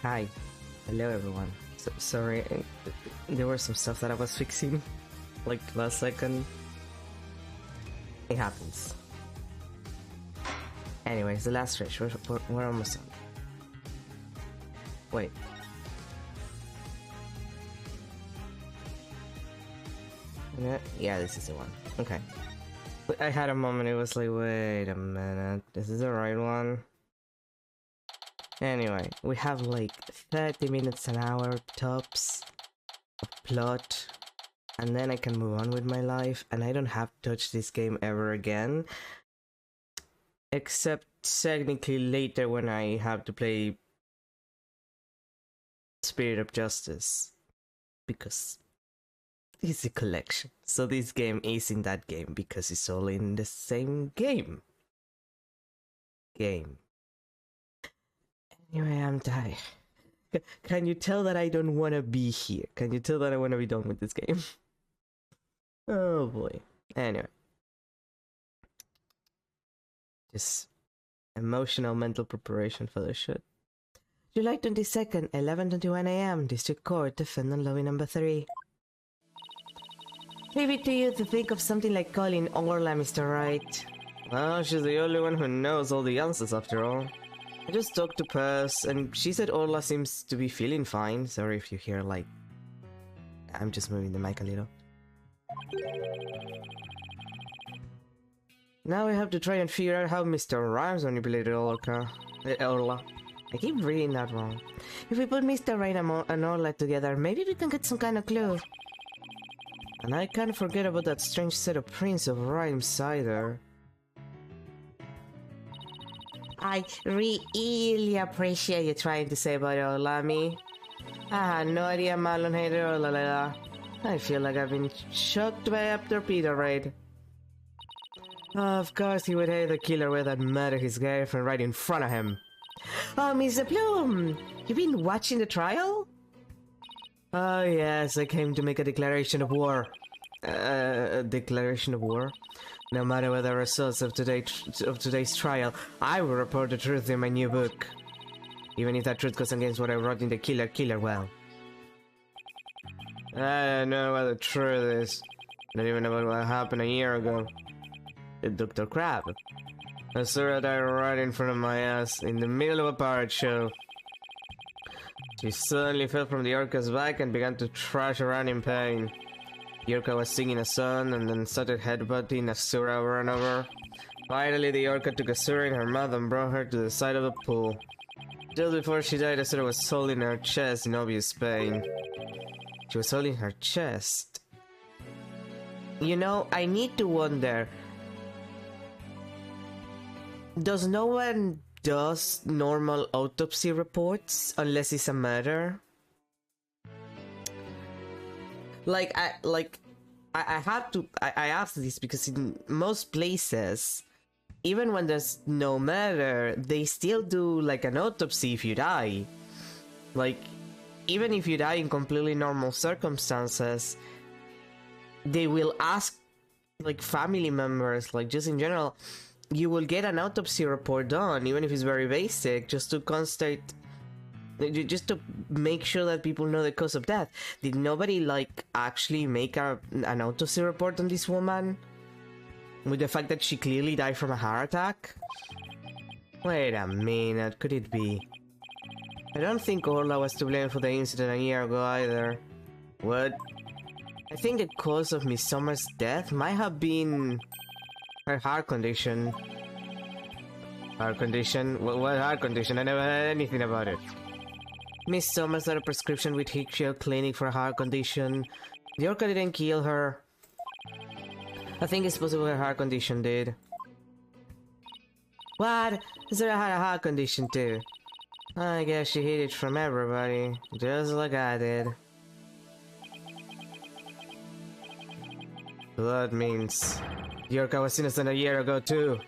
Hi. Hello everyone. Sorry, there was some stuff that I was fixing, like last second. It happens. Anyways, the last stretch, we're almost done. Wait. Yeah, this is the one. Okay. I had a moment, it was like, wait a minute, this is the right one? Anyway, we have like 30 minutes an hour tops, a plot, and then I can move on with my life, and I don't have to touch this game ever again. Except technically later when I have to play Spirit of Justice. Because it's a collection. So this game is in that game because it's all in the same game. Anyway, I'm tired. Can you tell that I don't want to be here? Can you tell that I want to be done with this game? Oh boy. Anyway. Just emotional mental preparation for this shit. July 22nd, 11:21 AM, District Court, Defendant Lobby number 3. Leave it to you to think of something like calling Orla, Mr. Wright. Well, she's the only one who knows all the answers after all. I just talked to Purse, and she said Orla seems to be feeling fine. Sorry if you hear, like... I'm just moving the mic a little. Now we have to try and figure out how Mr. Rhymes manipulated Orla. I keep reading that wrong. If we put Mr. Wright and Orla together, maybe we can get some kind of clue. And I can't forget about that strange set of prints of Rhymes either. I really appreciate you trying to say about Orla, me. I had no idea Marlon hated Orla like that. I feel like I've been shocked by a torpedo raid. Of course he would hate the killer way that murdered his girlfriend right in front of him. Oh, Mr. Bloom! You've been watching the trial? Oh yes, I came to make a declaration of war. A declaration of war? No matter what the results of today's trial, I will report the truth in my new book. Even if that truth goes against what I wrote in the Killer Well. I don't know what the truth is. Not even about what happened a year ago. Dr. Crab. Asura died right in front of my ass, in the middle of a pirate show. She suddenly fell from the orca's back and began to thrash around in pain. The orca was singing a song and then started headbutting Asura over and over. Finally, the orca took Asura in her mouth and brought her to the side of the pool. Just before she died, Asura was holding her chest in obvious pain. She was holding her chest. You know, I need to wonder... Does no one does normal autopsy reports unless it's a murder? I asked this because in most places, even when there's no murder, they still do like an autopsy if you die. Like, even if you die in completely normal circumstances, they will ask like family members, like just in general, you will get an autopsy report done, even if it's very basic, just to constate, just to make sure that people know the cause of death. Did nobody like actually make an autopsy report on this woman? With the fact that she clearly died from a heart attack? Wait a minute, could it be? I don't think Orla was to blame for the incident a year ago either. What? I think the cause of Miss Summers' death might have been... her heart condition. Heart condition? What heart condition? I never heard anything about it. Miss Summers had a prescription with Hickshield Clinic for a heart condition. The orca didn't kill her. I think it's possible her heart condition did. What? Zara had a heart condition too. I guess she hid it from everybody, just like I did. That means... the orca was innocent a year ago too.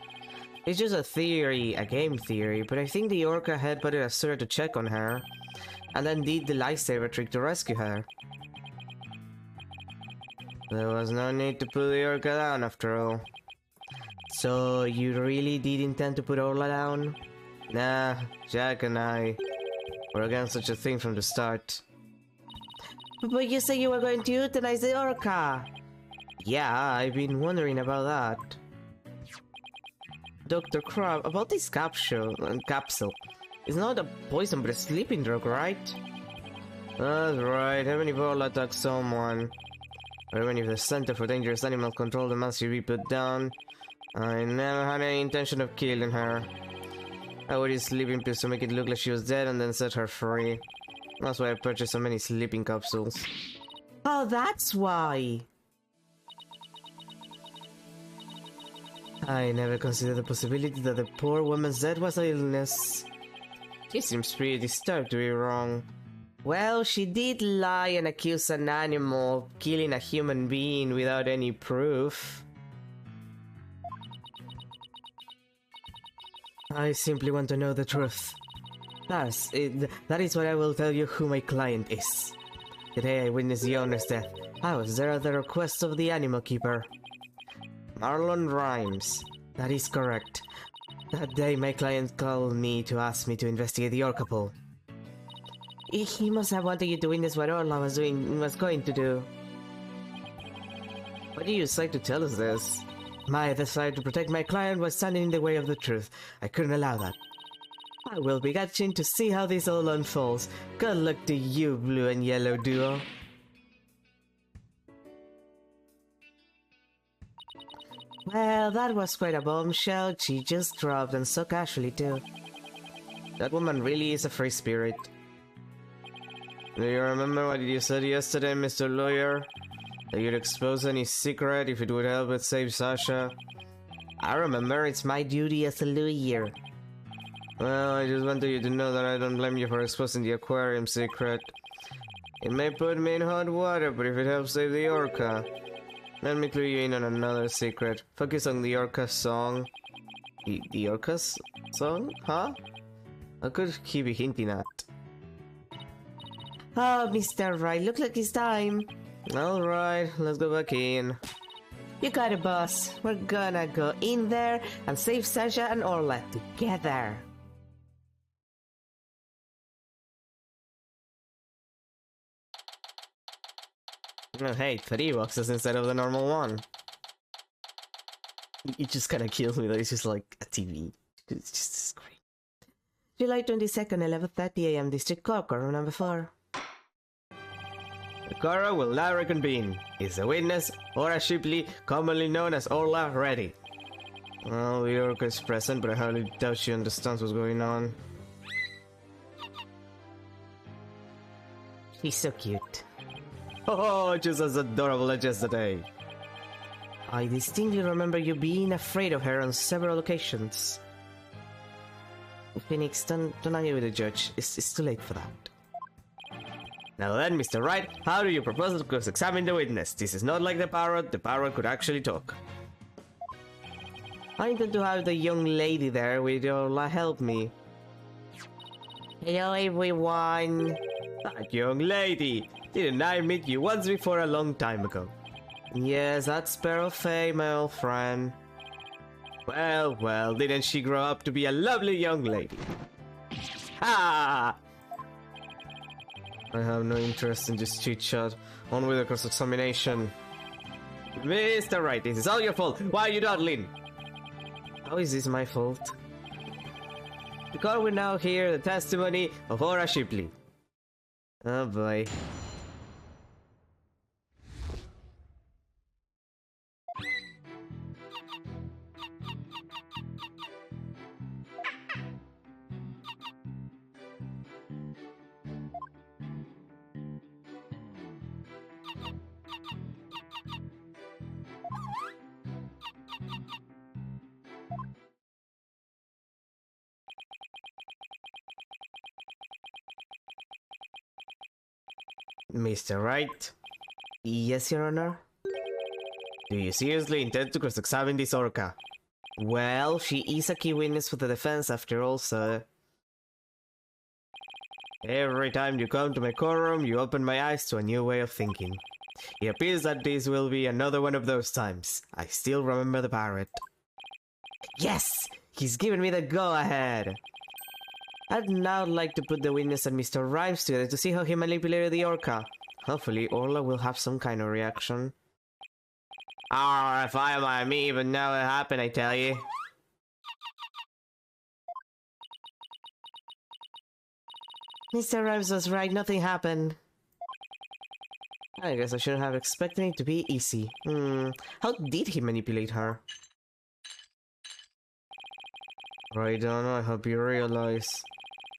It's just a theory, a game theory, but I think the orca headbutted Asura to check on her, and then did the lifesaver trick to rescue her. There was no need to put the orca down after all. So, you really did intend to put Orla down? Nah, Jack and I... We're against such a thing from the start. But you said you were going to euthanize the orca! Yeah, I've been wondering about that. Dr. Crab, about this capsule. It's not a poison but a sleeping drug, right? That's right, even if all attack someone, or even if the Center for Dangerous Animal Control demands she be put down, I never had any intention of killing her. I would use sleeping pills to make it look like she was dead and then set her free. That's why I purchased so many sleeping capsules. Oh, that's why! I never considered the possibility that the poor woman's death was an illness. She seems pretty disturbed to be wrong. Well, she did lie and accuse an animal of killing a human being without any proof. I simply want to know the truth. That is what I will tell you who my client is. The day I witnessed the owner's death, I was there at the request of the animal keeper. Marlon Rhymes. That is correct. That day my client called me to ask me to investigate the orca pool. He must have wanted you to witness what Orla was going to do. Why do you decide to tell us this? My desire to protect my client was standing in the way of the truth. I couldn't allow that. I will be watching to see how this all unfolds. Good luck to you, blue and yellow duo. Well, that was quite a bombshell she just dropped, and so casually too. That woman really is a free spirit. Do you remember what you said yesterday, Mr. Lawyer? That you'd expose any secret if it would help us save Sasha? I remember, it's my duty as a lawyer. Well, I just wanted you to know that I don't blame you for exposing the aquarium secret. It may put me in hot water, but if it helps save the orca... Let me clue you in on another secret. Focus on the orca song. The orca's song? Huh? What could he be hinting at? Oh, Mr. Wright, look like it's time. Alright, let's go back in. You got it, boss. We're gonna go in there and save Sasha and Orla together. Oh, hey, 3 boxes instead of the normal one. It just kinda kills me that it's just like a TV. It's just great. July 22nd, 11:30 AM, District Court, Courtroom number 4. The court will now reconvene. Is the witness, Ora Shipley, commonly known as Orla, ready? Well, the orca is present, but I hardly doubt she understands what's going on. She's so cute. Oh, just as adorable as yesterday. I distinctly remember you being afraid of her on several occasions. Phoenix, don't argue with the judge. It's too late for that. Now then, Mr. Wright, how do you propose to cross-examine the witness? This is not like the parrot could actually talk. I intend to have the young lady there with Orla help me. Hello everyone. That young lady! Didn't I meet you once before a long time ago? Yes, that's Sparrow Faye, my old friend. Well, well, didn't she grow up to be a lovely young lady? Ah! I have no interest in this chit-chat. On with the cross-examination. Mr. Wright, this is all your fault. Why are you dawdling? How is this my fault? The court will now hear the testimony of Ora Shipley. Oh boy. Mr. Wright? Yes, Your Honor? Do you seriously intend to cross-examine this orca? Well, she is a key witness for the defense after all, sir. Every time you come to my courtroom, you open my eyes to a new way of thinking. It appears that this will be another one of those times. I still remember the parrot. Yes! He's given me the go-ahead! I'd now like to put the witness and Mr. Rhymes together to see how he manipulated the orca. Hopefully, Orla will have some kind of reaction. Ah, if I were me, but now it happened, I tell you. Mr. Rhymes was right, nothing happened. I guess I shouldn't have expected it to be easy. How did he manipulate her? Right on, I hope you realize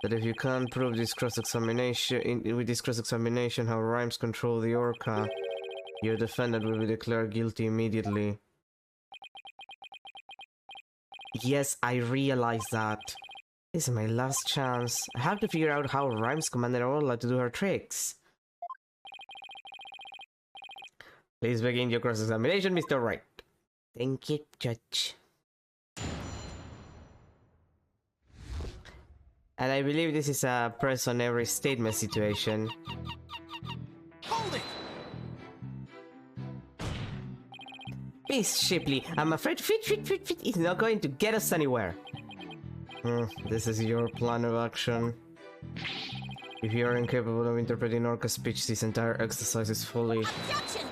that if you can't prove this with this cross-examination how Rhymes control the orca, your defendant will be declared guilty immediately. Yes, I realize that. This is my last chance. I have to figure out how Rhymes commanded Orla to do her tricks. Please begin your cross-examination, Mr. Wright. Thank you, Judge. And I believe this is a press on every statement situation. Hold it! Miss Shipley, I'm afraid fit is not going to get us anywhere. This is your plan of action. If you are incapable of interpreting Orca speech, this entire exercise is fully... Objection!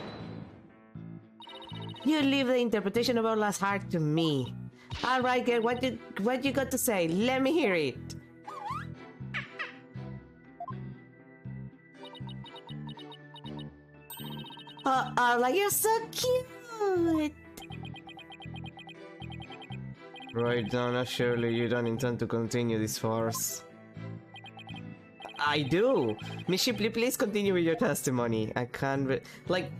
You leave the interpretation of Orla's heart to me. Alright, girl, what you got to say? Let me hear it. Orla, you're so cute! Right, Donna, surely you don't intend to continue this farce. I do! Miss Shipley, please continue with your testimony. I can't like...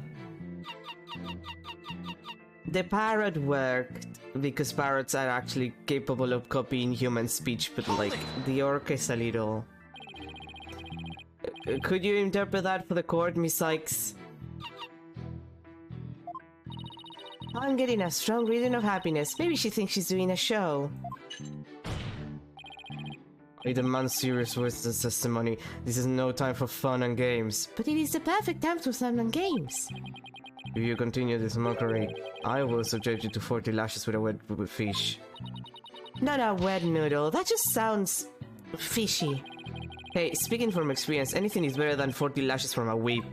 The parrot worked because parrots are actually capable of copying human speech, but like, the orc is a little... Could you interpret that for the court, Miss Sykes? I'm getting a strong reading of happiness. Maybe she thinks she's doing a show. I demand serious witness testimony. This is no time for fun and games. But it is the perfect time for fun and games. If you continue this mockery, I will subject you to 40 lashes with a wet fish. Not a wet noodle. That just sounds... fishy. Hey, speaking from experience, anything is better than 40 lashes from a whip.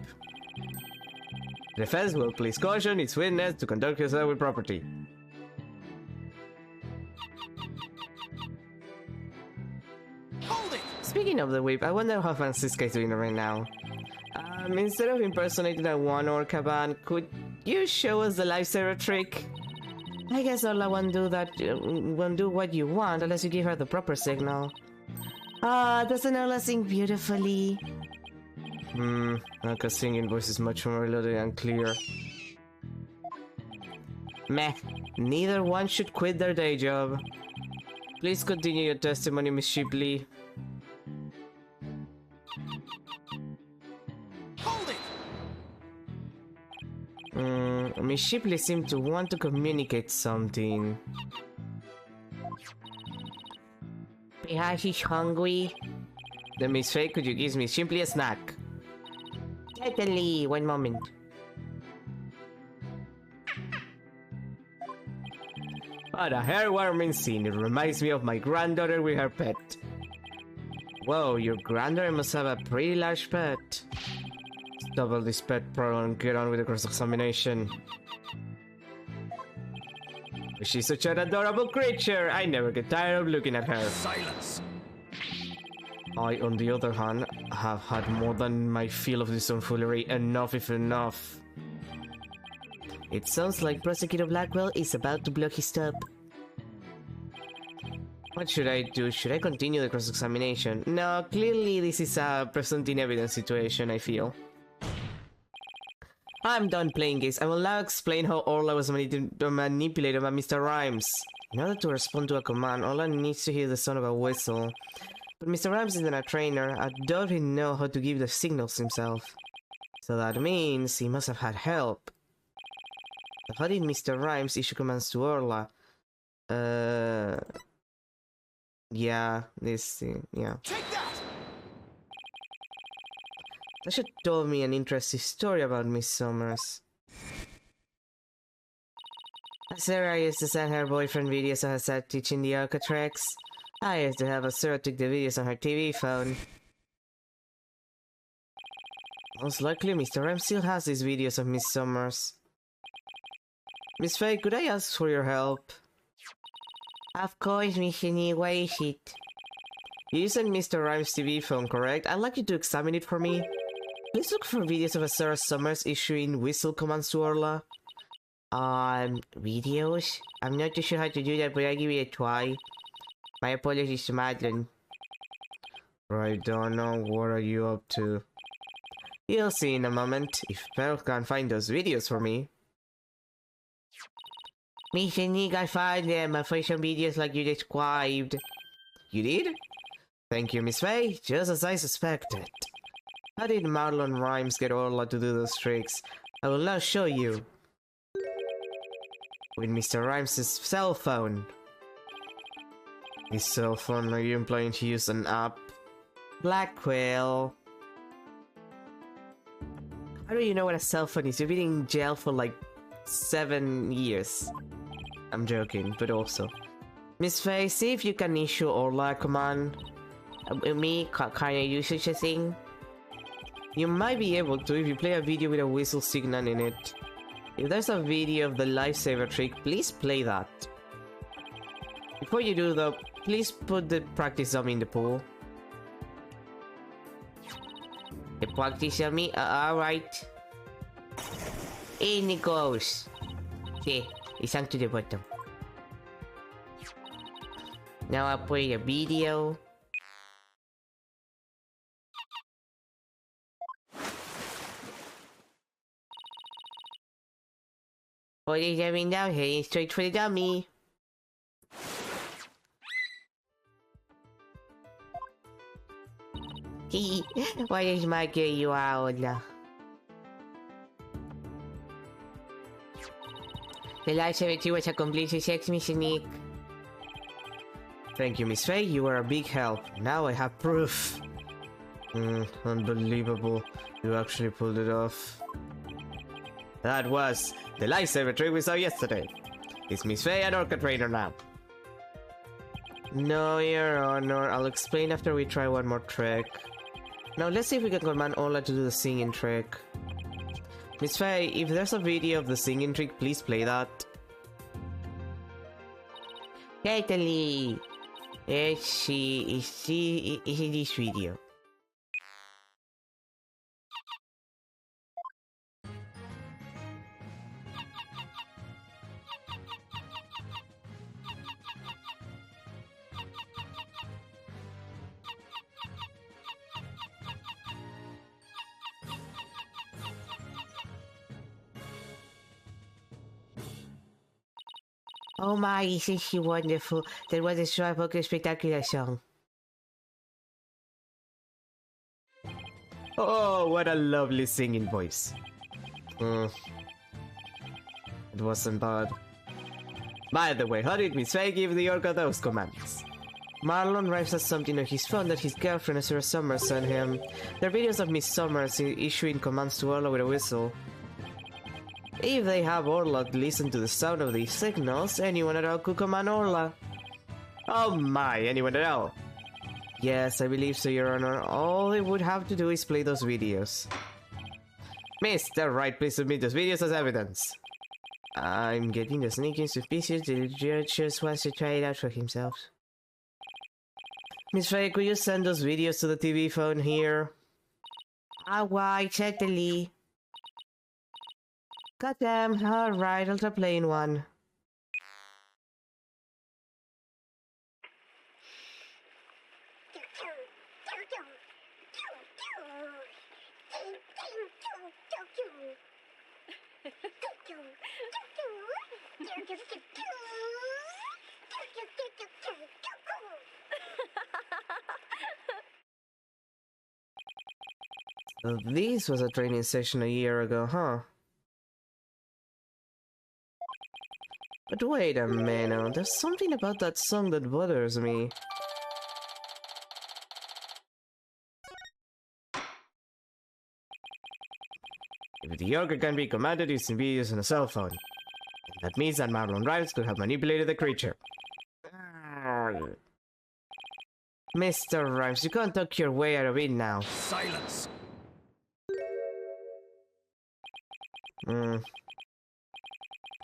The defense will please caution its witness to conduct herself with property. Hold it! Speaking of the whip, I wonder how Francisca is doing right now. Instead of impersonating a one-orca band, could you show us the lifesaver trick? I guess Orla won't do what you want unless you give her the proper signal. Doesn't Orla sing beautifully? Orca's singing voice is much more melodic and clear. Meh, neither one should quit their day job. Please continue your testimony, Miss Shipley. Hold it! Miss Shipley seemed to want to communicate something. Perhaps she's hungry. Then Miss Faye, could you give Miss Shipley a snack? Certainly, one moment. What a hair-warming scene. It reminds me of my granddaughter with her pet. Whoa, your granddaughter must have a pretty large pet. Double this pet pro and get on with the cross-examination. She's such an adorable creature. I never get tired of looking at her. Silence! I, on the other hand, have had more than my fill of this tomfoolery. Enough is enough. It sounds like Prosecutor Blackwell is about to blow his top. What should I do? Should I continue the cross-examination? No, clearly this is a presenting evidence situation, I feel. I'm done playing games. I will now explain how Orla was manipulated by Mr. Rhymes. In order to respond to a command, Orla needs to hear the sound of a whistle. But Mr. Rhymes isn't a trainer. I doubt he knows how to give the signals himself. So that means he must have had help. But how did Mr. Rhymes issue commands to Orla? Yeah, this thing, yeah. Take that! That should told me an interesting story about Miss Summers. Sarah used to send her boyfriend videos of herself teaching the orca tricks. I used to have a Sarah took the videos on her TV phone. Most likely, Mr. M still has these videos of Miss Summers. Miss Faye, could I ask for your help? Of course, Miss Shani, what is it? You used Mr. Rhymes' TV phone, correct? I'd like you to examine it for me. Please look for videos of Sarah Summers issuing whistle commands to Orla. Videos? I'm not too sure how to do that, but I'll give it a try. My apologies to Madeline. Right, don't know. What are you up to? You'll see in a moment, if Pearl can't find those videos for me. Miss Nick, I found them. I found some videos like you described. You did? Thank you, Miss Faye. Just as I suspected. How did Marlon Rhymes get Orla to do those tricks? I will now show you. With Mr. Rhymes' cell phone. His cell phone, are you implying to use an app? Blackwell. How do you know what a cell phone is? You've been in jail for like 7 years. I'm joking, but also. Miss Faye, see if you can issue Orla a command. Can I use such a thing? You might be able to if you play a video with a whistle signal in it. If there's a video of the lifesaver trick, please play that. Before you do though, please put the practice dummy in the pool. The practice dummy? Alright. In it goes. Okay, it sank to the bottom. Now I'll play a video. Put the dummy down, heading straight for the dummy. What is my girl you out? The lifesaver trick was a complete success, Miss Nick. Thank you, Miss Faye. You were a big help. Now I have proof. Unbelievable. You actually pulled it off. That was the lifesaver trick we saw yesterday. Is Miss Faye an orca trainer now? No, Your Honor. I'll explain after we try one more trick. Now let's see if we can command Orla to do the singing trick. Miss Faye, if there's a video of the singing trick, please play that. Certainly. Let's see. Is in this video. Oh my, isn't she wonderful? That was a Strawberry Spectacular song. Oh, what a lovely singing voice. It wasn't bad. By the way, how did Miss Faye give the orca those commands? Marlon Rives has something on his phone that his girlfriend Sarah Summers sent him. They're videos of Miss Summers issuing commands to Orla with a whistle. If they have Orla listen to the sound of these signals, anyone at all could command Orla. Oh my, anyone at all? Yes, I believe so, Your Honor. All they would have to do is play those videos. Mr. Wright, please submit those videos as evidence. I'm getting the sneaking suspicious the judge just wants to try it out for himself. Miss Faye, could you send those videos to the TV phone here? Why, certainly. Goddamn, alright, I'll try playing one. So this was a training session a year ago, huh? But wait a minute, there's something about that song that bothers me. If the orca can be commanded using videos on a cell phone, that means that Marlon Rives could have manipulated the creature. Mr. Rhymes, you can't talk your way out of it now. Silence. I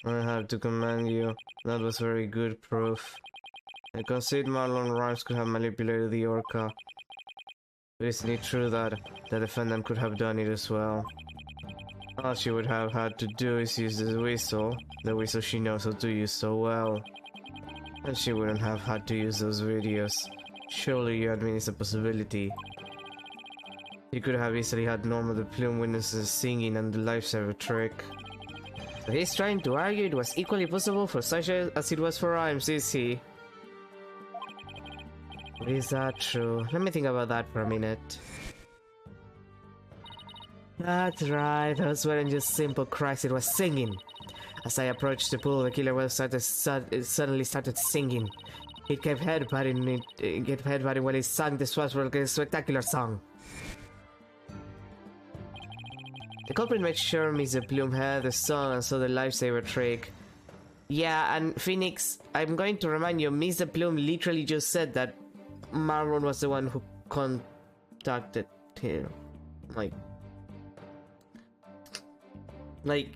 have to commend you. That was very good proof. I concede Marlon Rhymes could have manipulated the Orca. But isn't it true that the defendant could have done it as well? All she would have had to do is use the whistle she knows how to use so well. And she wouldn't have had to use those videos. Surely you admit it's a possibility. You could have easily had Norma the Plume witnesses singing and the lifesaver trick. So he's trying to argue it was equally possible for Sasha as it was for Rhymes, is he? Is that true? Let me think about that for a minute. That's right, those weren't just simple cries, it was singing. As I approached the pool, the killer whale suddenly started singing. It kept headbutting while he sang the swashbuckling spectacular song. The culprit made sure Miss Plume heard the song and saw the lifesaver trick. Yeah, and Phoenix, I'm going to remind you, Miss Plume literally just said that Marlon was the one who contacted him. Like,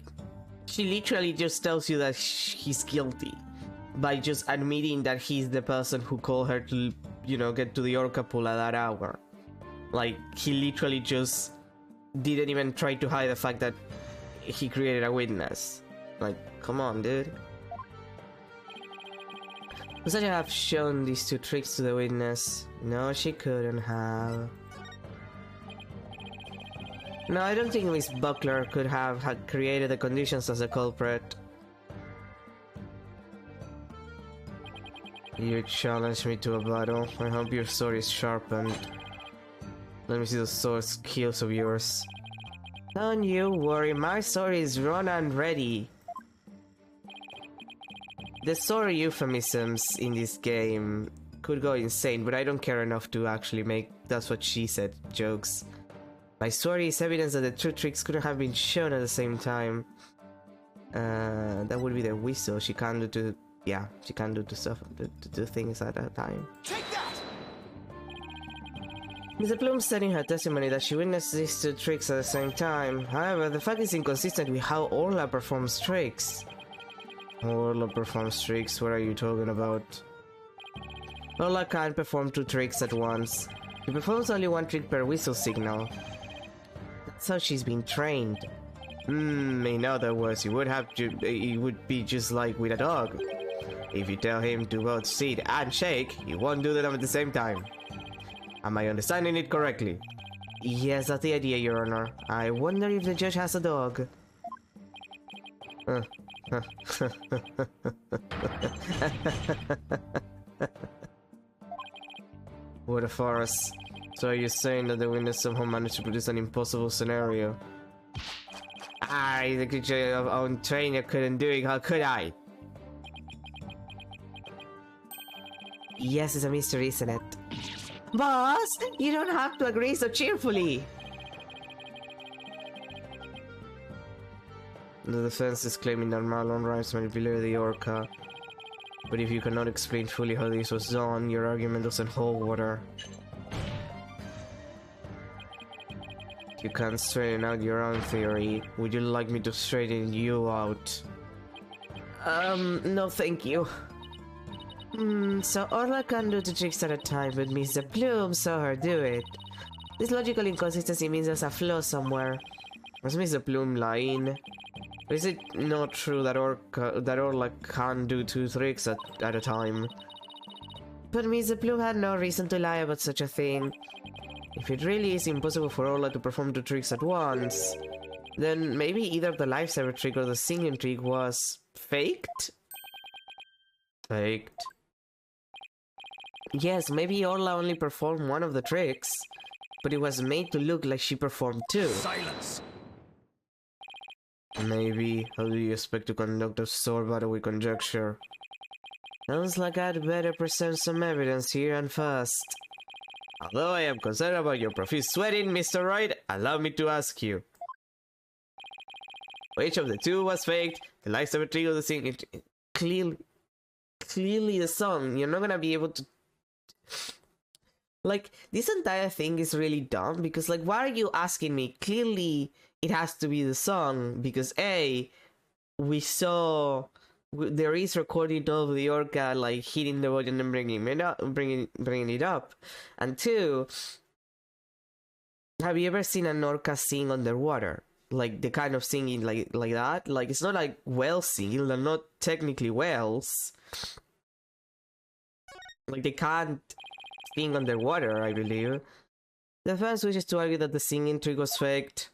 she literally just tells you that he's guilty by just admitting that he's the person who called her to, you know, get to the Orca pool at that hour. Like, he literally just didn't even try to hide the fact that he created a witness. Like, come on, dude. Could Sasha have shown these two tricks to the witness? No, she couldn't have. No, I don't think Miss Buckler could have had created the conditions as a culprit. You challenged me to a battle. I hope your sword is sharpened. Let me see those sword skills of yours. Don't you worry, my sword is run and ready. The sword euphemisms in this game could go insane, but I don't care enough to actually make "that's what she said" jokes. My sword is evidence that the two tricks couldn't have been shown at the same time. That would be the whistle. She can't do two. Yeah, she can't do two things at a time. Take that! Mr. Plume said in her testimony that she witnessed these two tricks at the same time. However, the fact is inconsistent with how Orla performs tricks. Orla performs tricks? What are you talking about? Orla can't perform two tricks at once. She performs only one trick per whistle signal. That's how she's been trained. In other words, it would be just like with a dog. If you tell him to both sit and shake, he won't do them at the same time. Am I understanding it correctly? Yes, that's the idea, Your Honor. I wonder if the judge has a dog. What a farce. So are you saying that the witness somehow managed to produce an impossible scenario? The creature of own trainer couldn't do it, how could I? Yes, it's a mystery, isn't it? Boss, you don't have to agree so cheerfully. The defense is claiming that Marlon Rhymes manipulated the Orca. But if you cannot explain fully how this was done, your argument doesn't hold water. You can't straighten out your own theory. Would you like me to straighten you out? No thank you. So Orla can do two tricks at a time, but Mr. Plume saw her do it. This logical inconsistency means there's a flaw somewhere. Was Mr. Plume lying? Or is it not true that Orla can't do two tricks at a time? But Mr. Plume had no reason to lie about such a thing. If it really is impossible for Orla to perform two tricks at once, then maybe either the lifesaver trick or the singing trick was faked? Faked? Yes, maybe Orla only performed one of the tricks, but it was made to look like she performed two. Silence! Maybe. How do you expect to conduct a sword battle with conjecture? Sounds like I'd better present some evidence here and fast. Although I am concerned about your profuse sweating, Mr. Wright, allow me to ask you. Which of the two was faked? The lifesaver trick or the singing? Clearly the song. You're not gonna be able to... Like, this entire thing is really dumb because, like, why are you asking me? Clearly, it has to be the song because A, we saw there is recording of the orca like hitting the button and bringing it up, and two, have you ever seen an orca sing underwater? Like the kind of singing like that? Like it's not like whales singing. They're not technically whales. Like they can't sing underwater, I believe. The fans wishes to argue that the singing trick was faked.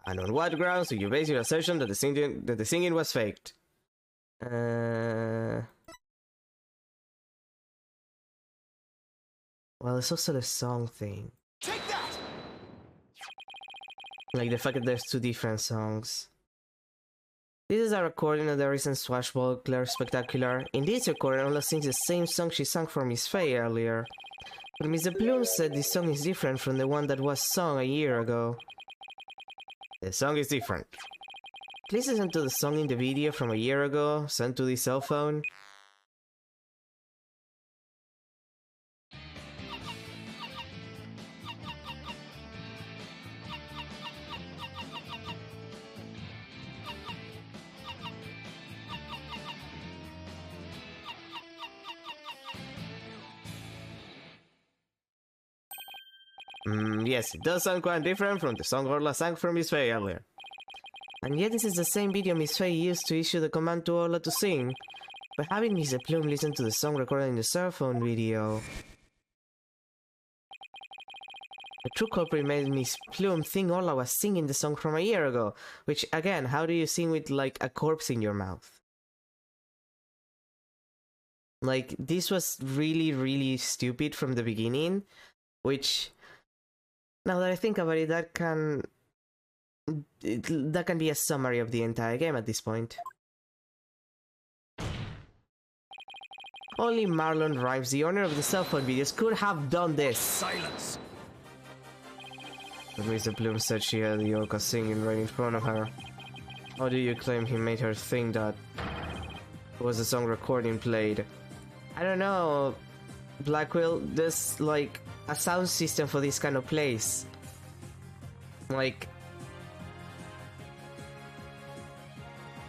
And on what grounds do you base your assertion that the singing was faked? Well, it's also the song thing. Take that! Like the fact that there's two different songs. This is a recording of the recent Swashbuckler Spectacular. In this recording, Ola sings the same song she sang for Miss Faye earlier. But Mr. Bloom said this song is different from the one that was sung a year ago. The song is different. Please listen to the song in the video from a year ago, sent to the cell phone. Yes, it does sound quite different from the song Orla sang for Miss Faye earlier. And yet this is the same video Miss Faye used to issue the command to Orla to sing. But having Mr. Plume listen to the song recorded in the cell phone video... The true culprit made Miss Plume think Orla was singing the song from a year ago. Which, again, how do you sing with, like, a corpse in your mouth? Like, this was really, really stupid from the beginning. Which... Now that I think about it, that can be a summary of the entire game at this point. Only Marlon Rhymes, the owner of the cell phone videos, could have done this. Silence! But Mr. Bloom said she heard the orca singing right in front of her. How do you claim he made her think that was the song recording played? I don't know, Blackwell, there's like a sound system for this kind of place. Like,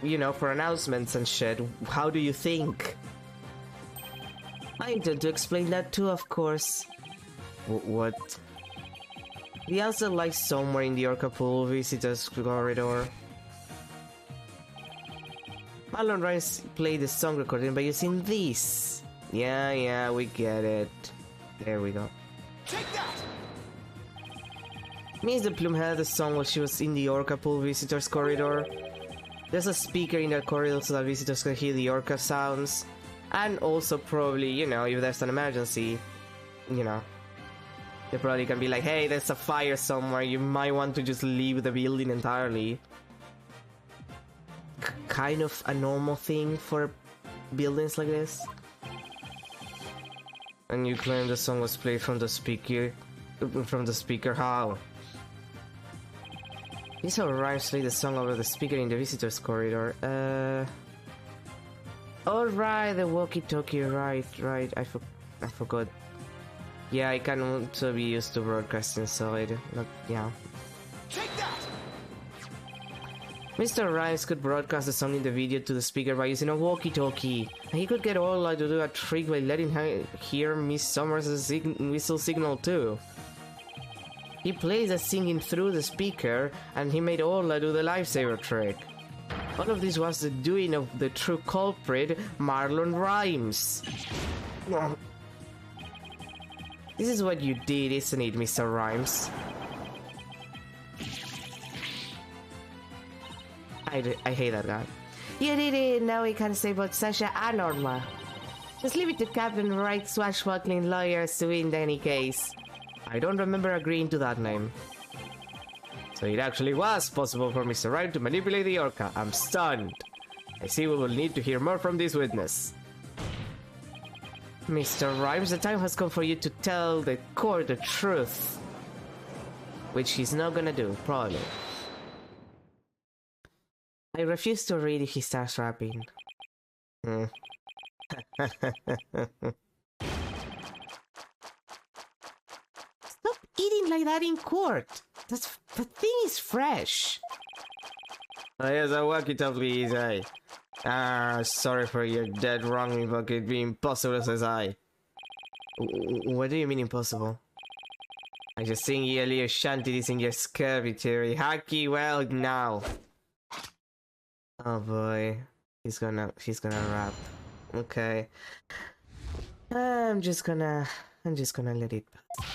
you know, for announcements and shit. How do you think? I intend to explain that too, of course. What? The answer lies somewhere in the Orca Pool visitors corridor. Marlon Rice played the song recording by using this. Yeah, we get it. There we go. Take that! Miss the Plume heard the song while she was in the Orca Pool visitors corridor. There's a speaker in the corridor so that visitors can hear the orca sounds. And also probably, you know, if there's an emergency, you know, they probably can be like, hey, there's a fire somewhere, you might want to just leave the building entirely. Kind of a normal thing for buildings like this. And you claim the song was played from the speaker? How? These are Rhymes played the song over the speaker in the visitors corridor. Alright, the walkie-talkie, right, I forgot. Yeah, it can also be used to broadcast inside, yeah. Take that! Mr. Rhymes could broadcast the song in the video to the speaker by using a walkie-talkie. And he could get Orla to do a trick by letting her hear Miss Summers' whistle signal too. He plays the singing through the speaker, and he made Orla do the lifesaver trick. All of this was the doing of the true culprit, Marlon Rhymes. This is what you did, isn't it, Mr. Rhymes? I hate that guy. You did it, now we can say about Sasha and Orla. Just leave it to Captain Wright swashbuckling lawyers to win any case. I don't remember agreeing to that name. So it actually was possible for Mr. Wright to manipulate the orca. I'm stunned. I see we will need to hear more from this witness. Mr. Rhymes, the time has come for you to tell the court the truth. Which he's not gonna do, probably. I refuse to read if he starts rapping. like that in court. The thing is fresh. Oh, yes, a walkie-talkie is I. Ah, sorry for your dead wrong, but it'd be impossible, says I. What do you mean impossible? I just sing you a little shanties in your scurvy theory. Hacky well now. Oh boy. She's gonna rap. Okay. I'm just gonna let it pass.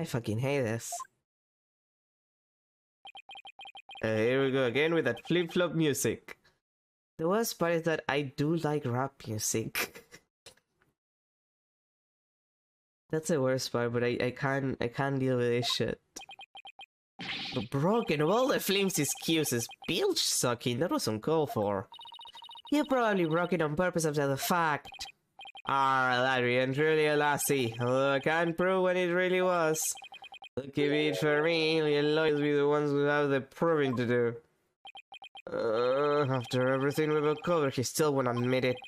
I fucking hate this. Here we go again with that flip-flop music. The worst part is that I do like rap music. That's the worst part, but I can't deal with this shit. But broken of all the flimsy excuses, bilge sucking, that was uncalled for. You probably broke it on purpose after the fact. Ah, that ain't really a lassie, although I can't prove when it really was. Lucky be it for me, your lawyers be the ones who have the proving to do. After everything we've uncovered, he still won't admit it.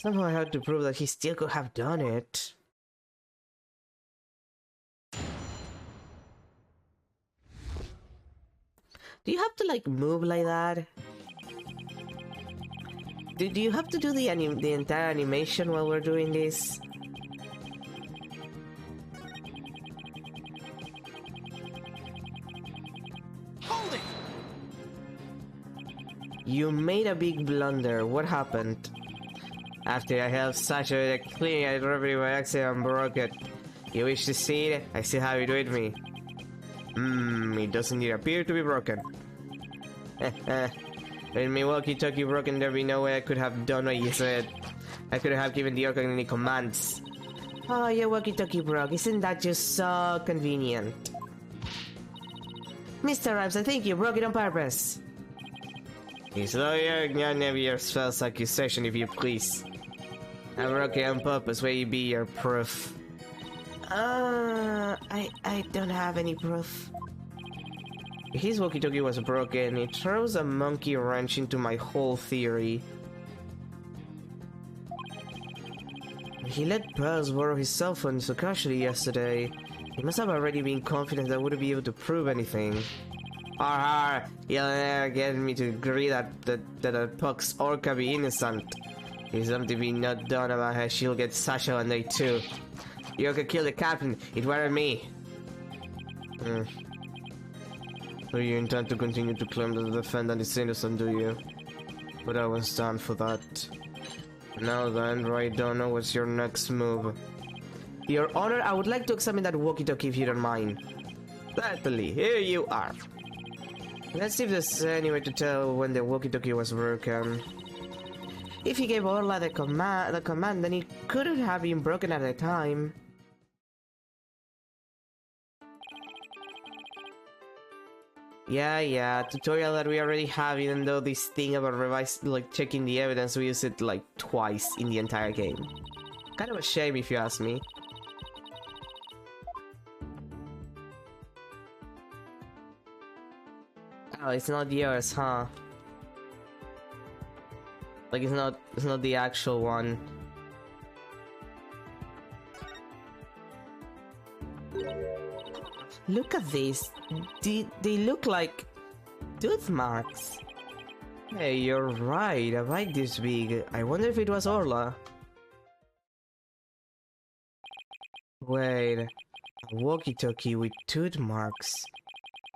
Somehow I had to prove that he still could have done it. Do you have to like move like that? Do you have to do the entire animation while we're doing this? Hold it! You made a big blunder. What happened? After I helped Sasha with a cleaning I dropped it by accident and broke it. You wish to see it? I still have it with me. It doesn't yet appear to be broken. With me walkie-talkie broken, there'd be no way I could have done what you said. I couldn't have given the orc any commands. Oh, your walkie-talkie broke. Isn't that just so convenient? Mr. Rhymes, I think you broke it on purpose. His lawyer, none of your false accusation, if you please. I broke it on purpose. Where you be your proof? I don't have any proof. His walkie-talkie was broken. It throws a monkey wrench into my whole theory. He let Pearls borrow his cell phone so casually yesterday. He must have already been confident that I wouldn't be able to prove anything. Har, you'll never get me to agree that Puck's orca be innocent. There's something being not done about her. She'll get Sasha one day too. The orca killed the captain. It weren't me. So you intend to continue to claim that the defendant is innocent, do you? But I won't stand for that. Now then, right don't know what's your next move. Your Honor, I would like to examine that walkie-talkie if you don't mind. Certainly, here you are. Let's see if there's any way to tell when the walkie-talkie was broken. If he gave Orla the command, then it couldn't have been broken at the time. Yeah, tutorial that we already have, even though this thing about checking the evidence, we use it like twice in the entire game. Kind of a shame if you ask me. Oh, it's not yours, huh? Like it's not the actual one. Look at this. They look like tooth marks. Hey, you're right. A bite this big. I wonder if it was Orla. Wait, a walkie-talkie with tooth marks.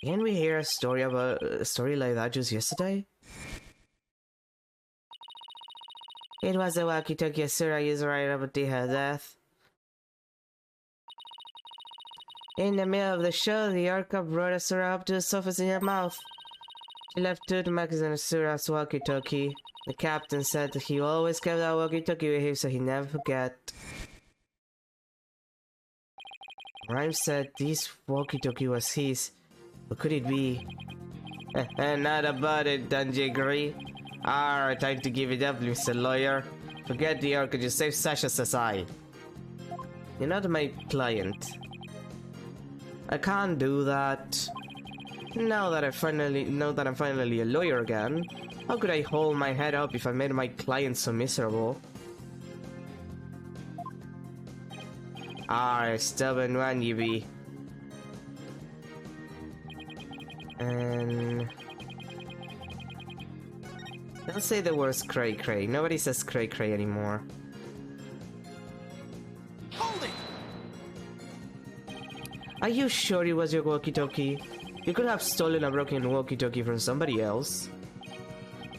Didn't we hear a story like that just yesterday? It was the walkie-talkie Asura used right up to her death. In the middle of the show, the orca brought Asura up to the surface in her mouth. She left tooth marks on Asura's walkie-talkie. The captain said that he always kept that walkie-talkie with him so he never forget. Rhymes said this walkie-talkie was his. What could it be? Not about it, don't you agree? Alright, time to give it up, Mr. Lawyer. Forget the orca, just save Sasha, says I. You're not my client. I can't do that. Now that I'm finally a lawyer again, how could I hold my head up if I made my client so miserable? Ah, stubborn one you be. And don't say the words cray cray. Nobody says cray cray anymore. Hold it! Are you sure it was your walkie-talkie? You could have stolen a broken walkie-talkie from somebody else.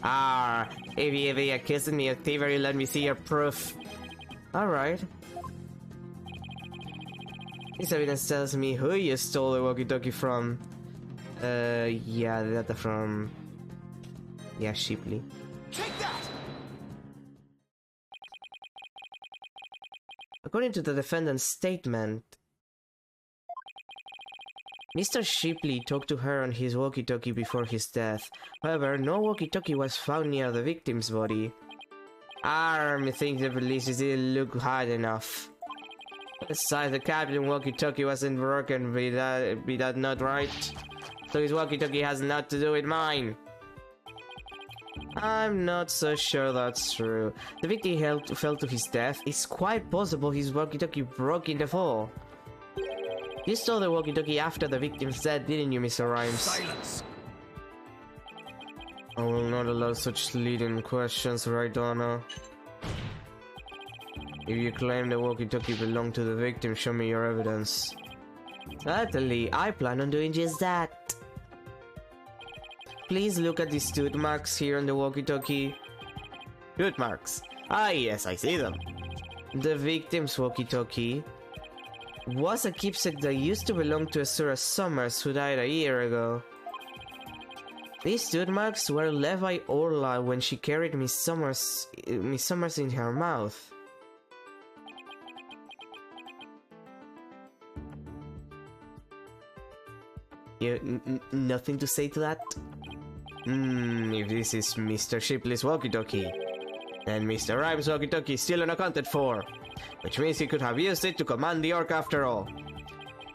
Ah, if you accused me of thievery, let me see your proof. Alright. This evidence tells me who you stole the walkie-talkie from. Yeah, that from... Yeah, Shipley. Take that! According to the defendant's statement, Mr. Shipley talked to her on his walkie-talkie before his death. However, no walkie-talkie was found near the victim's body. I think the police didn't look hard enough. Besides, the captain walkie-talkie wasn't broken, be that not right? So his walkie-talkie has nothing to do with mine. I'm not so sure that's true. The victim fell to his death. It's quite possible his walkie-talkie broke in the fall. You stole the walkie-talkie after the victim's death, didn't you, Mr. Rhymes? Silence! I will not allow such leading questions, right, Donna? If you claim the walkie-talkie belonged to the victim, show me your evidence. Certainly, I plan on doing just that. Please look at these tooth marks here on the walkie-talkie. Tooth marks? Ah yes, I see them. The victim's walkie-talkie was a keepsake that used to belong to a Sura Summers who died a year ago. These tooth marks were left by Orla when she carried Miss Summers in her mouth. Nothing to say to that? If this is Mr. Shipley's walkie-talkie, and Mr. Rhymes' walkie-talkie is still unaccounted for, which means he could have used it to command the orc after all.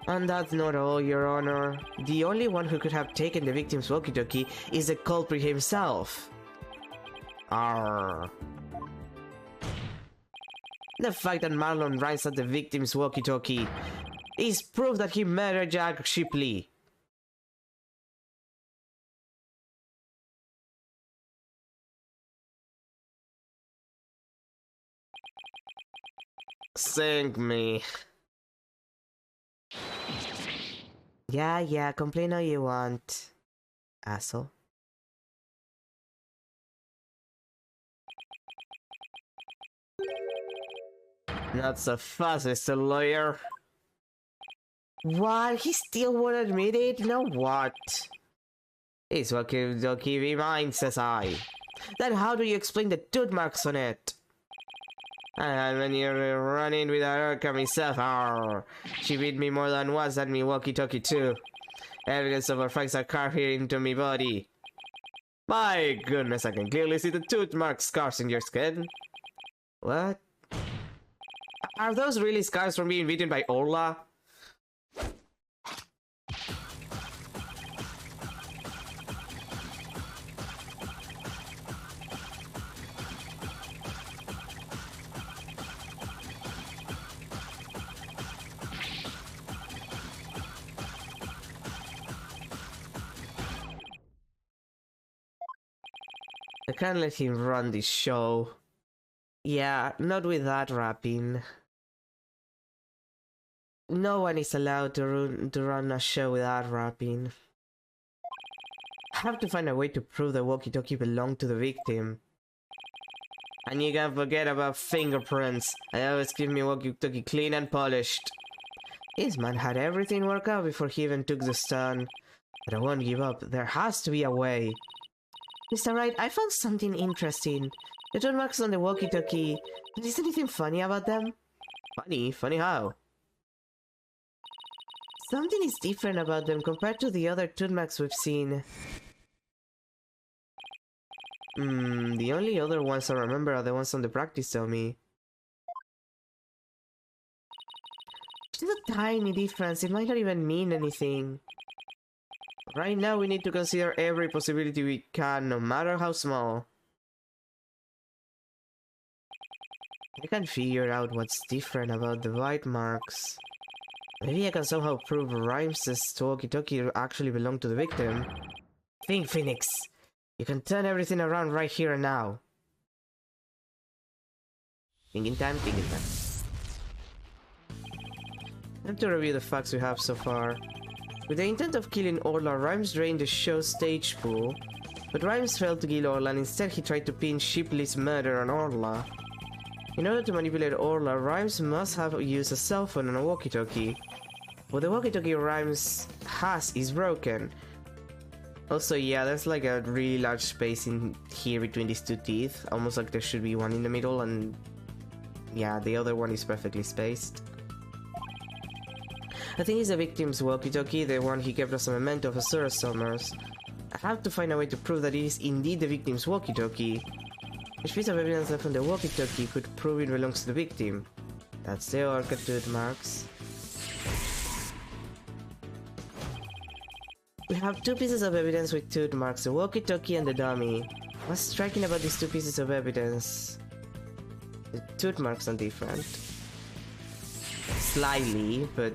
And that's not all, Your Honor. The only one who could have taken the victim's walkie-talkie is the culprit himself. Arrgh. The fact that Marlon Rhymes had the victim's walkie-talkie is proof that he murdered Jack Shipley. Sink me. Yeah, complain all you want, asshole. Not so fast, Mr. Lawyer. What? He still won't admit it? Now what? It's walkie-talkie be mine, says I. Then how do you explain the tooth marks on it? And when you're running with her myself, arr, she beat me more than once at me walkie-talkie too. Evidence of her fangs are carved here into me body. My goodness, I can clearly see the tooth mark scars in your skin. What? Are those really scars from being beaten by Orla? I can't let him run this show. Yeah, not with that rapping. No one is allowed to run a show without rapping. I have to find a way to prove the walkie-talkie belonged to the victim. And you can't forget about fingerprints. I always keep my walkie-talkie clean and polished. This man had everything worked out before he even took the stand. But I won't give up. There has to be a way. Mr. Wright, I found something interesting. The tooth marks on the walkie-talkie. Is there anything funny about them? Funny? Funny how? Something is different about them compared to the other tooth marks we've seen. The only other ones I remember are the ones on the practice dummy. Just a tiny difference, it might not even mean anything. Right now we need to consider every possibility we can, no matter how small. I can't figure out what's different about the bite marks. Maybe I can somehow prove Rhymes' walkie-talkie actually belonged to the victim. Think, Phoenix! You can turn everything around right here and now. Thinking time, thinking time. Time to review the facts we have so far. With the intent of killing Orla, Rhymes drained the show's stage pool, but Rhymes failed to kill Orla and instead he tried to pin Shipley's murder on Orla. In order to manipulate Orla, Rhymes must have used a cell phone and a walkie-talkie. But the walkie-talkie Rhymes has is broken. Also, yeah, there's like a really large space in here between these two teeth, almost like there should be one in the middle, and yeah, the other one is perfectly spaced. I think it's the victim's walkie-talkie, the one he kept as a memento of Azura Summers. I have to find a way to prove that it is indeed the victim's walkie-talkie. Each piece of evidence left on the walkie-talkie could prove it belongs to the victim. That's the orca tooth marks. We have two pieces of evidence with tooth marks, the walkie-talkie and the dummy. What's striking about these two pieces of evidence? The tooth marks are different. Slightly, but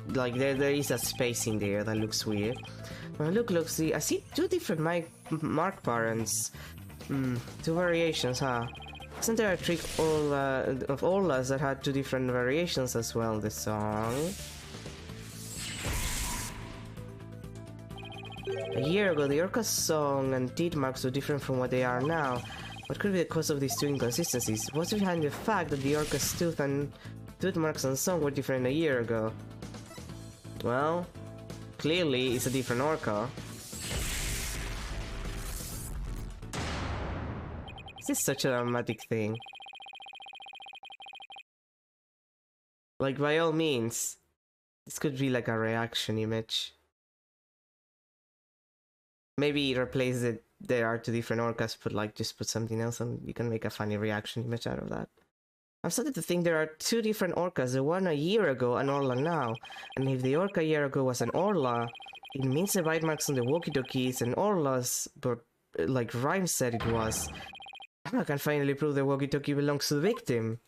like there is a space in there that looks weird. When I look, see, I see two different mark patterns. Two variations, huh? Isn't there a trick of Orla's that had two different variations as well, this song? A year ago, the Orca's song and teeth marks were different from what they are now. What could be the cause of these two inconsistencies? What's behind the fact that the Orca's tooth marks and song were different a year ago? Well, clearly it's a different Orca. This is such a dramatic thing. Like, by all means, this could be like a reaction image. Maybe replace it, there are two different Orcas, but like just put something else and you can make a funny reaction image out of that. I've started to think there are two different Orcas, the one a year ago and Orla now. And if the Orca a year ago was an Orla, it means the bite marks on the walkie-talkie is an Orla's, but like Rhymes said it was. I can finally prove the walkie-talkie belongs to the victim.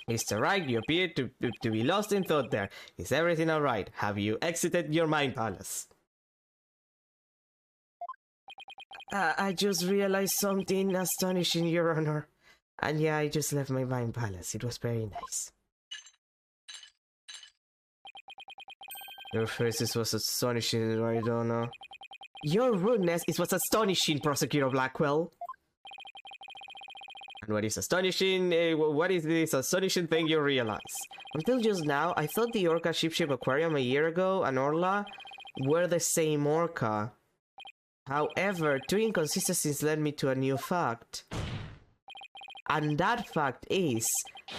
Mr. Wright, you appear to be lost in thought there. Is everything alright? Have you exited your mind palace? I just realized something astonishing, Your Honor. And yeah, I just left my mind palace. It was very nice. Your faces was astonishing, I don't know. Your rudeness is what's astonishing, Prosecutor Blackwell. And what is astonishing? What is this astonishing thing you realize? Until just now, I thought the Orca ship-shape aquarium a year ago and Orla were the same Orca. However, two inconsistencies led me to a new fact. And that fact is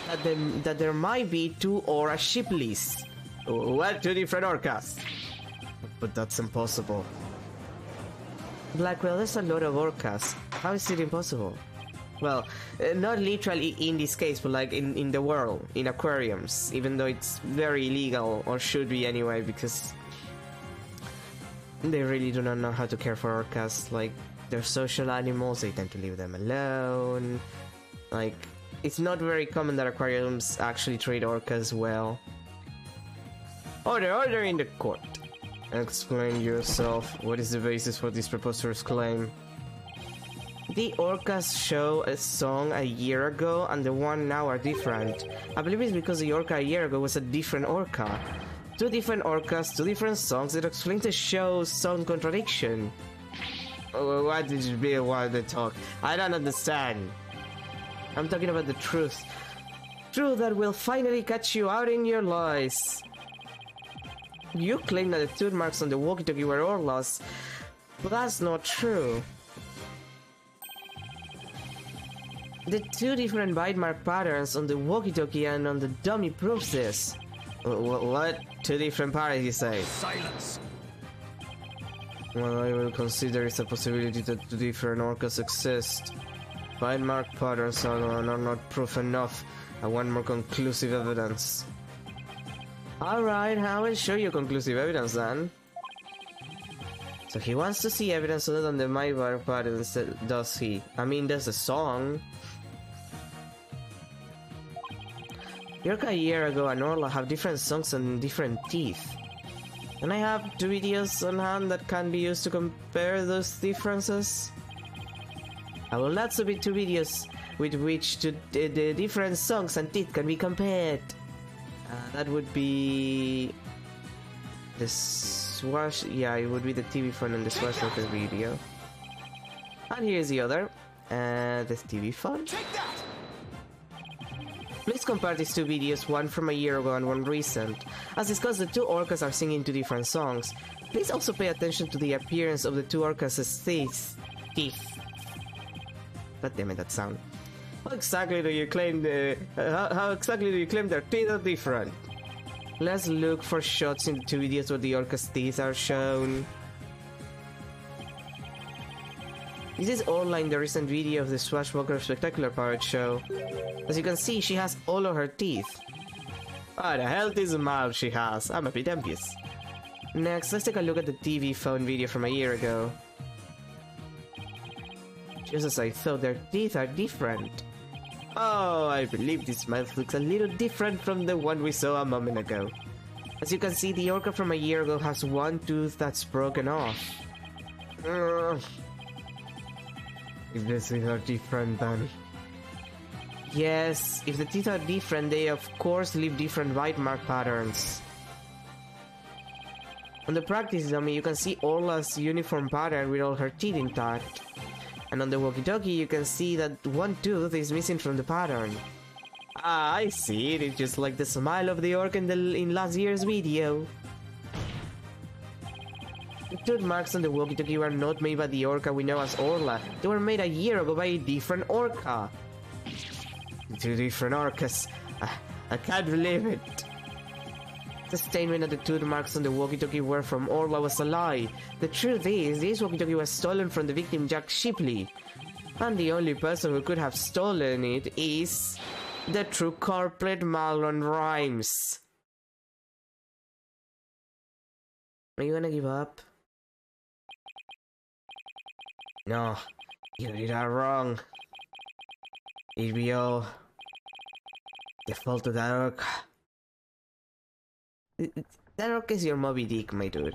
that there might be two Aura Shipleys. What? Two different Orcas? But that's impossible. Blackwell, there's a lot of Orcas. How is it impossible? Well, not literally in this case, but like in the world, in aquariums, even though it's very illegal, or should be anyway, because they really do not know how to care for orcas. Like, they're social animals, they tend to leave them alone. Like, it's not very common that aquariums actually treat orcas well. Order in the court. Explain yourself. What is the basis for this preposterous claim? The Orcas show a song a year ago and the one now are different. I believe it's because the Orca a year ago was a different Orca. Two different Orcas, two different songs. It explains the show's song contradiction. What did you be while they talk? I don't understand. I'm talking about the truth. Truth that will finally catch you out in your lies. You claim that the tooth marks on the walkie-talkie were Orla's, but that's not true. The two different bite mark patterns on the walkie-talkie and on the dummy proves this. What? Two different patterns, you say? Silence! Well, I will consider it a possibility that two different orcas exist. Bite mark patterns are not proof enough. I want more conclusive evidence. Alright, I will show you conclusive evidence then. So he wants to see evidence other than the my mark patterns, does he? I mean, there's a song. Yorka a year ago and Orla have different songs and different teeth. And I have 2 videos on hand that can be used to compare those differences. I will add submit 2 videos with which the different songs and teeth can be compared. That would be the Swash. Yeah, it would be the TV phone and the Swashbuckler video. And here's the other, the TV phone. Please compare these 2 videos, one from a year ago and one recent. As discussed, the 2 orcas are singing 2 different songs. Please also pay attention to the appearance of the 2 orcas' teeth. God damn it, that sound. How exactly do you claim how exactly do you claim their teeth are different? Let's look for shots in the 2 videos where the orca's teeth are shown. This is Orla in the recent video of the Swashbuckler Spectacular Pirate Show. As you can see, she has all of her teeth. What the healthy smile she has, I'm a bit envious. Next, let's take a look at the TV phone video from a year ago. Just as I thought, their teeth are different. Oh, I believe this mouth looks a little different from the one we saw a moment ago. As you can see, the orca from a year ago has one tooth that's broken off. If the teeth are different, then... Yes, if the teeth are different, they of course leave different bite mark patterns. On the practice dummy, you can see Orla's uniform pattern with all her teeth intact. And on the walkie-talkie, you can see that one tooth is missing from the pattern. Ah, I see it. It's just like the smile of the orc in last year's video. The tooth marks on the walkie-talkie were not made by the orca we know as Orla. They were made a year ago by a different orca. 2 different orcas. I can't believe it. The statement that the tooth marks on the walkie-talkie were from Orla was a lie. The truth is, this walkie-talkie was stolen from the victim Jack Shipley. And the only person who could have stolen it is... the true culprit Marlon Rhymes. Are you gonna give up? No, you did that wrong. It'd be all the fault of that orc. That orc is your Moby Dick, my dude.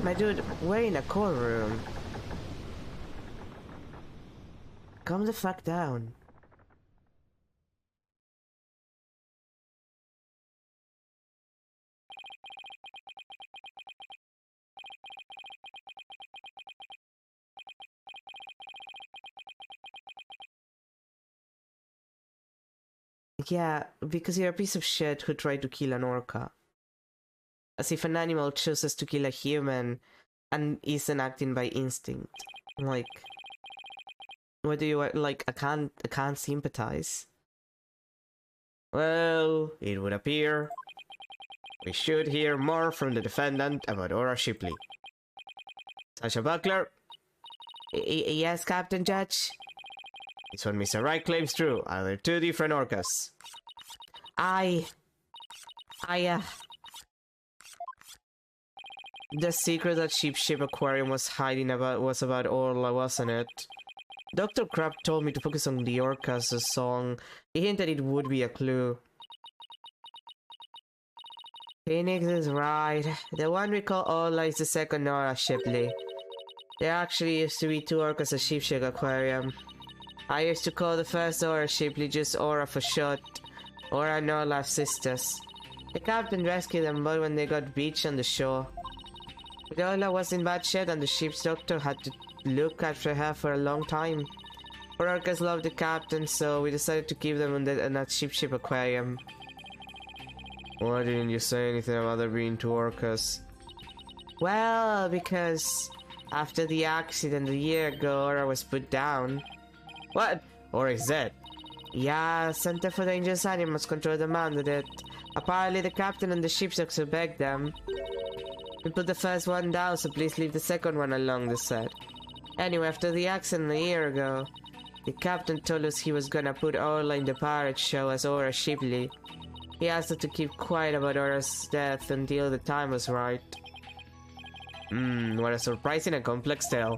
My dude, we're in a courtroom. Calm the fuck down. Yeah, because you're a piece of shit who tried to kill an orca. As if an animal chooses to kill a human and isn't acting by instinct. Like, what do you like? I can't sympathize. Well, it would appear we should hear more from the defendant about Ora Shipley. Sasha Buckler. Yes, Captain Judge. It's what Mr. Wright claims true. Are there 2 different orcas? The secret that Ship Aquarium was hiding was about Orla, wasn't it? Dr. Crab told me to focus on the orcas' song. He hinted it would be a clue. Phoenix is right. The one we call Orla is the second Ora Shipley. There actually used to be 2 orcas at Ship Aquarium. I used to call the first Ora Shipley just Ora for short. Ora and Orla sisters. The captain rescued them both when they got beached on the shore. But Orla was in bad shape and the ship's doctor had to look after her for a long time. Our orcas loved the captain, so we decided to keep them in that Ship Aquarium. Why didn't you say anything about there being 2 orcas? Well, because After the accident a year ago, Aura was put down. What? Or is it? Yeah, Center for Dangerous Animals Control demanded it. Apparently the captain and the ship's also begged them. We put the first one down, so please leave the second one alone, they said. Anyway, after the accident a year ago, the captain told us he was gonna put Orla in the pirate show as Aura Shipley. He asked her to keep quiet about Aura's death until the time was right. What a surprising and complex tale.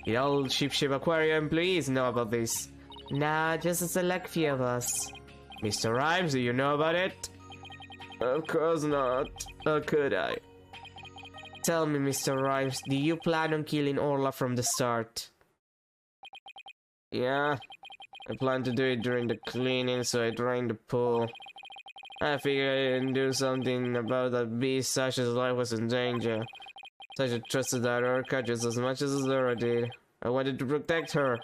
Did all Ship Aquaria employees know about this? Nah, just a select few of us. Mr. Rhymes, do you know about it? Of course not. How could I? Tell me, Mr. Rhymes, do you plan on killing Orla from the start? Yeah, I plan to do it during the cleaning, so I drained the pool. I figured I didn't do something about that beast. Sasha's life was in danger. Sasha trusted that Orca just as much as Azura did. I wanted to protect her.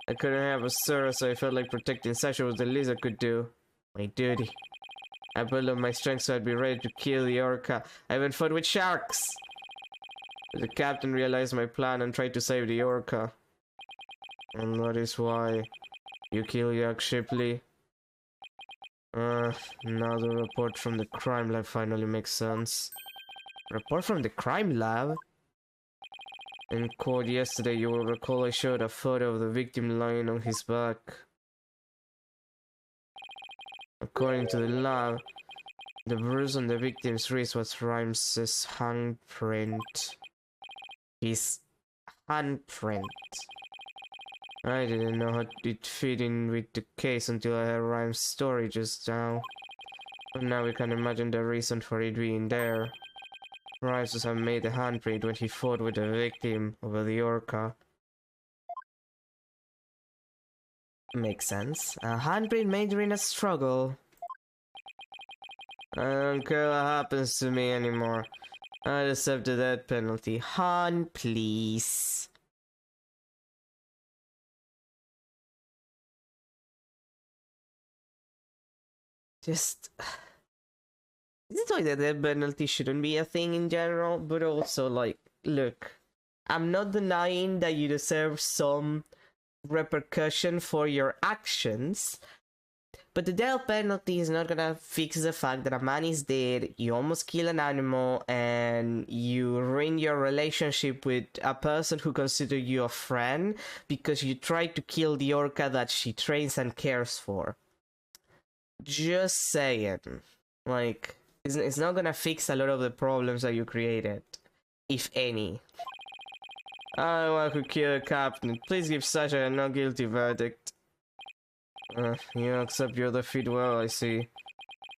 I couldn't have Azura, so I felt like protecting Sasha was the least I could do. My duty. I built up my strength so I'd be ready to kill the Orca. I even fought with sharks. But the captain realized my plan and tried to save the Orca. And that is why you kill Jack Shipley. Now the report from the crime lab finally makes sense. Report from the crime lab? In court yesterday, you will recall I showed a photo of the victim lying on his back. According to the lab, the bruise on the victim's wrist was Rhymes' handprint. His handprint. I didn't know how it fit in with the case until I heard Rhymes' story just now. But now we can imagine the reason for it being there. Rhymes must have made the handprint when he fought with the victim over the Orca. Makes sense. A handprint made during a struggle. I don't care what happens to me anymore. I deserve the death penalty. Han, please. Just... This is why the death penalty shouldn't be a thing in general, but also, like, look, I'm not denying that you deserve some repercussion for your actions, but the death penalty is not gonna fix the fact that a man is dead, you almost kill an animal, and you ruin your relationship with a person who considers you a friend because you tried to kill the Orca that she trains and cares for. Just saying. Like, it's not gonna fix a lot of the problems that you created, if any. I want to kill the captain. Please give Sasha a not guilty verdict. You accept your defeat well, I see.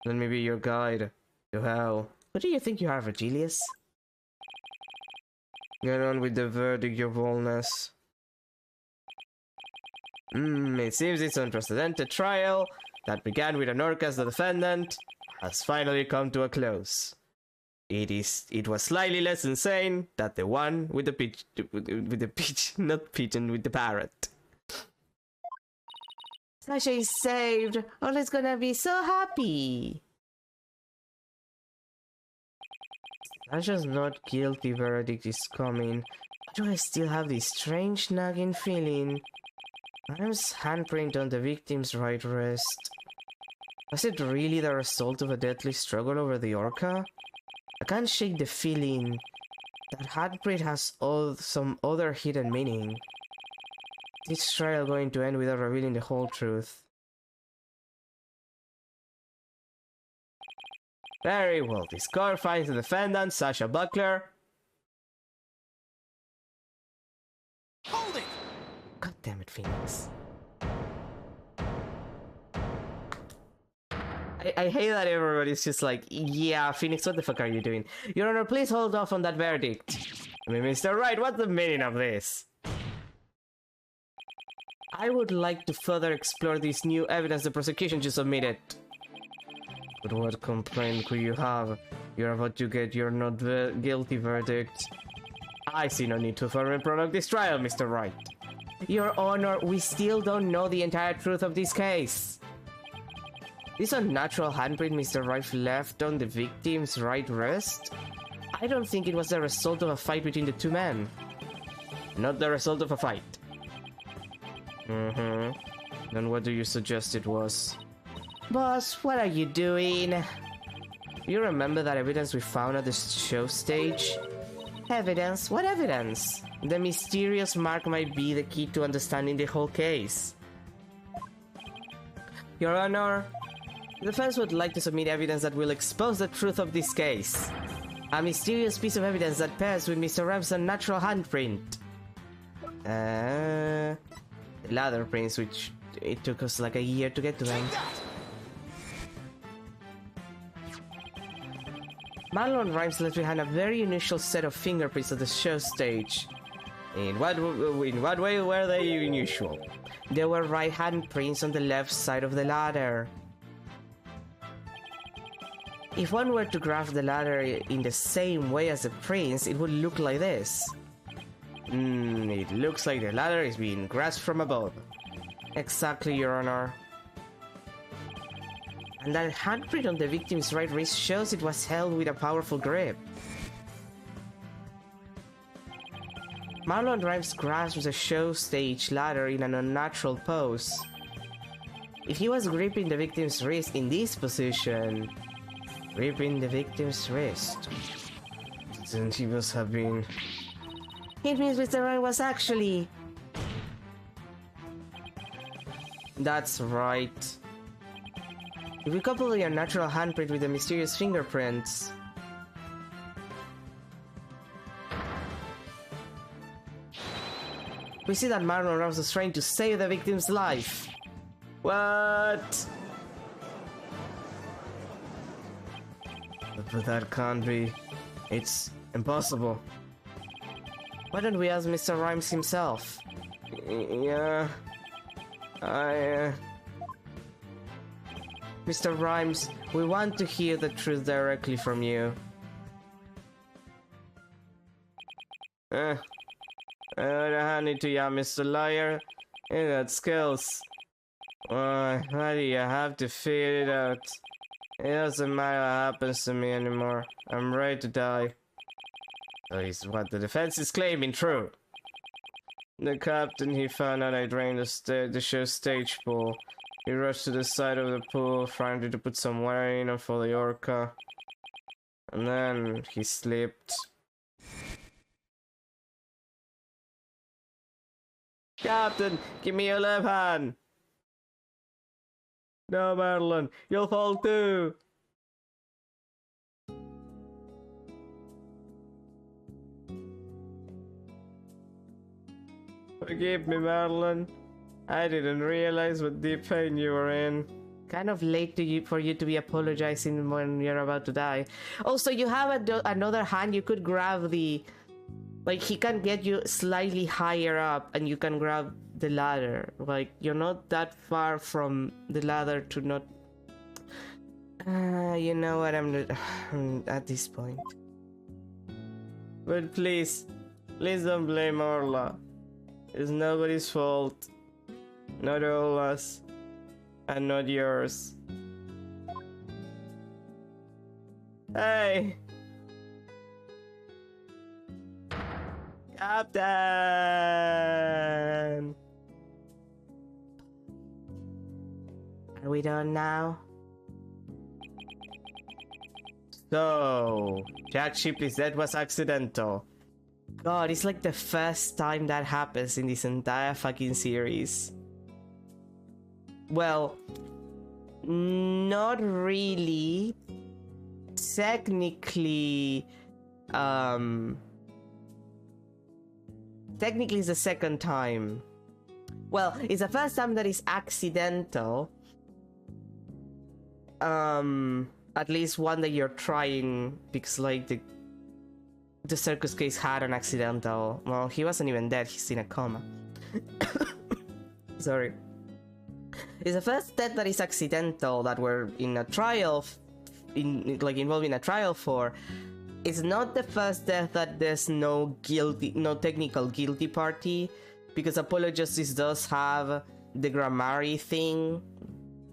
Let me be your guide to hell. What do you think you are, Virgilius? Get on with the verdict, your boldness. It seems this unprecedented trial that began with an Orca as the defendant has finally come to a close. It was slightly less insane than the one with the parrot. Sasha is saved. Ola's gonna be so happy. Sasha's not guilty verdict is coming. Why do I still have this strange nagging feeling? Adam's handprint on the victim's right wrist. Was it really the result of a deadly struggle over the Orca? I can't shake the feeling that handprint has some other hidden meaning. This trial going to end without revealing the whole truth. Very well, this court finds the defendant, Sasha Buckler. Hold it! God damn it, Phoenix. I hate that everybody's just like, yeah, Phoenix, what the fuck are you doing? Your Honor, please hold off on that verdict. I mean, Mr. Wright, what's the meaning of this? I would like to further explore this new evidence the prosecution just submitted. But what complaint could you have? You're about to get your not guilty verdict. I see no need to further prolong this trial, Mr. Wright. Your Honor, we still don't know the entire truth of this case. This unnatural handprint Mr. Wright left on the victim's right wrist? I don't think it was the result of a fight between the two men. not the result of a fight. Then what do you suggest it was? Boss, what are you doing? You remember that evidence we found at the show stage? Evidence? What evidence? The mysterious mark might be the key to understanding the whole case. Your Honor, the defense would like to submit evidence that will expose the truth of this case. A mysterious piece of evidence that pairs with Mr. Ram's unnatural handprint. The ladder prints, which it took us like a year to get to them. Marlon Rhymes left behind a very unusual set of fingerprints at the show stage. In what way were they unusual? There were right hand prints on the left side of the ladder. If one were to graph the ladder in the same way as the prints, it would look like this. It looks like the ladder is being grasped from above. Exactly, Your Honor. And that handprint on the victim's right wrist shows it was held with a powerful grip. Marlon Rhymes grasps the show stage ladder in an unnatural pose. If he was gripping the victim's wrist in this position, gripping the victim's wrist, then he must have been... It means Mr. Rhymes was actually... That's right. If we couple the unnatural handprint with the mysterious fingerprints... we see that Marlon Rhymes was trying to save the victim's life. What? But that can't be. It's impossible. Why don't we ask Mr. Rhymes himself? Yeah... Mr. Rhymes, we want to hear the truth directly from you. I would hand it to ya, Mr. Liar. You got skills. Why do you have to figure it out? It doesn't matter what happens to me anymore. I'm ready to die. So is what the defense is claiming true. The captain, he found out I drained the show stage pool. He rushed to the side of the pool, trying to put some water in it for the orca. And then he slipped. Captain, give me your left hand! No, Marlon, you'll fall too! Forgive me, Marlon. I didn't realize what deep pain you were in. Kind of late for you to be apologizing when you're about to die. Also, you have another hand. You could grab the... Like, he can get you slightly higher up and you can grab the ladder. Like, you're not that far from the ladder to not... you know what, I'm at this point. But please don't blame Orla. It's nobody's fault. Not all us. And not yours. Hey! Captain! Are we done now? So, Jack Shipley's death was accidental. God, it's like the first time that happens in this entire fucking series. Well, not really. Technically, technically it's the second time. Well, it's the first time that it's accidental. At least one that you're trying, because like the circus case had an accidental... Well, he wasn't even dead, he's in a coma. Sorry. It's the first death that is accidental that we're in a trial... involved in a trial for. It's not the first death that there's no technical guilty party, because Apollo Justice does have the Grammari thing,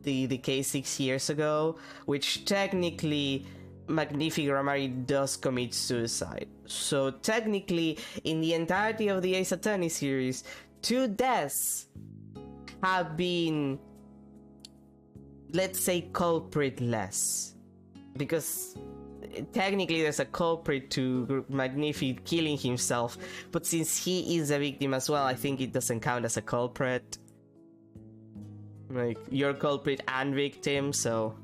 the case 6 years ago, which technically Magnific Ramari does commit suicide. So technically, in the entirety of the Ace Attorney series, 2 deaths have been, let's say, culprit-less. Because technically there's a culprit to Magnific killing himself, but since he is a victim as well, I think it doesn't count as a culprit. Like, you're culprit and victim, so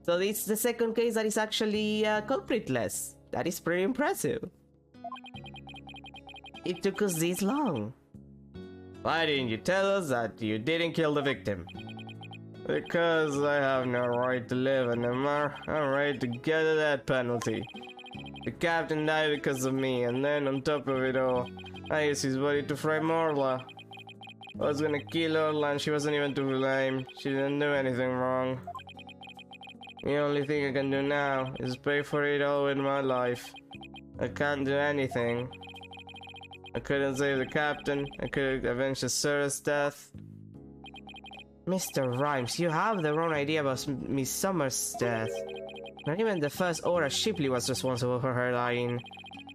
it's the second case that is actually culpritless. That is pretty impressive. It took us this long. Why didn't you tell us that you didn't kill the victim? Because I have no right to live anymore. I'm ready to get a death penalty. The captain died because of me, and then on top of it all, I used his body to frame Orla. I was gonna kill Orla and she wasn't even to blame. She didn't do anything wrong. The only thing I can do now is pay for it all with my life. I can't do anything. I couldn't save the captain. I couldn't avenge the Sarah's death. Mr. Rhymes, you have the wrong idea about Miss Summers' death. Not even the first Aura Shipley was responsible for her dying.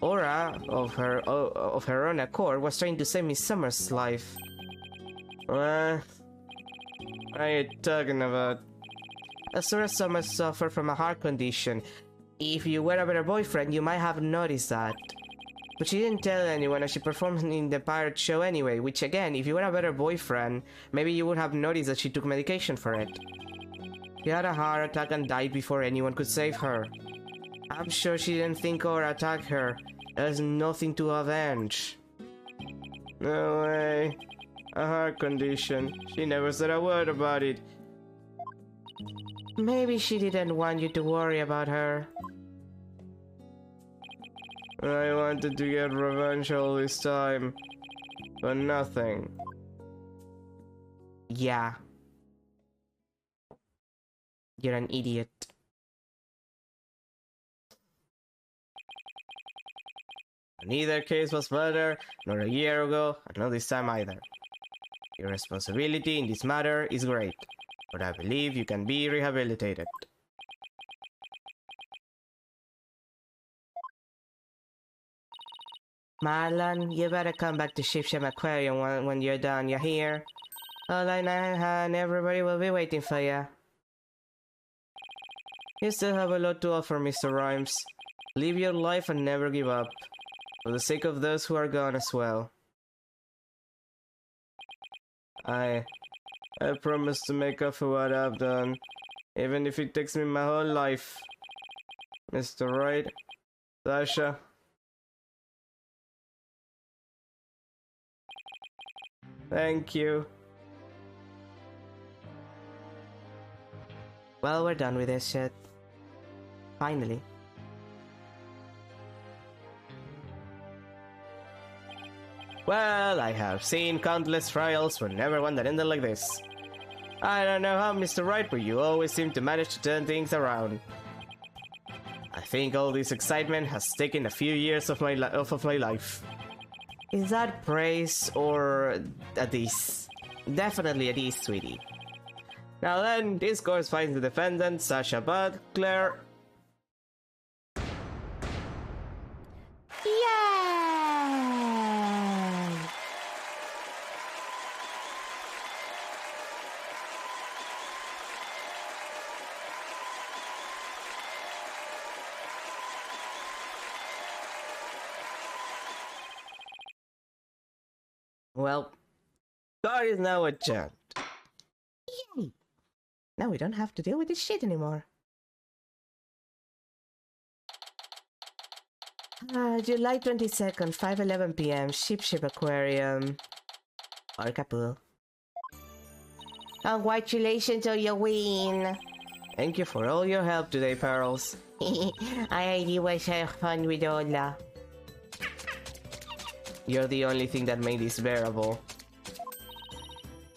Aura, of her own accord, was trying to save Miss Summers' life. What are you talking about? Azura Summers suffered from a heart condition. If you were a better boyfriend, you might have noticed that. But she didn't tell anyone as she performed in the pirate show anyway, which again, if you were a better boyfriend, maybe you would have noticed that she took medication for it. She had a heart attack and died before anyone could save her. I'm sure she didn't think or attack her. There's nothing to avenge. No way. A heart condition. She never said a word about it. Maybe she didn't want you to worry about her. I wanted to get revenge all this time, but nothing. Yeah. You're an idiot. Neither case was murder, nor a year ago, and not this time either. Your responsibility in this matter is great, but I believe you can be rehabilitated. Marlon, you better come back to Shipsham Aquarium when you're done, you hear? All I know, and everybody will be waiting for you. You still have a lot to offer, Mr. Rhymes. Live your life and never give up. For the sake of those who are gone as well. I promise to make up for what I've done, even if it takes me my whole life. Mr. Wright, Sasha. Thank you. Well, we're done with this shit. Finally. Well, I have seen countless trials but never one that ended like this. I don't know how, Mr. Wright, but you always seem to manage to turn things around. I think all this excitement has taken a few years of my life. Is that praise or a diss? Definitely a diss, sweetie. Now then, this course finds the defendant, Sasha Butler. Yay! Well, God is now adjourned. Yay! Now we don't have to deal with this shit anymore. July 22nd, 5:11 p.m. Ship Aquarium. Orca. Congratulations on your win! Thank you for all your help today, Pearls. I really was having fun with Ola. You're the only thing that made this bearable.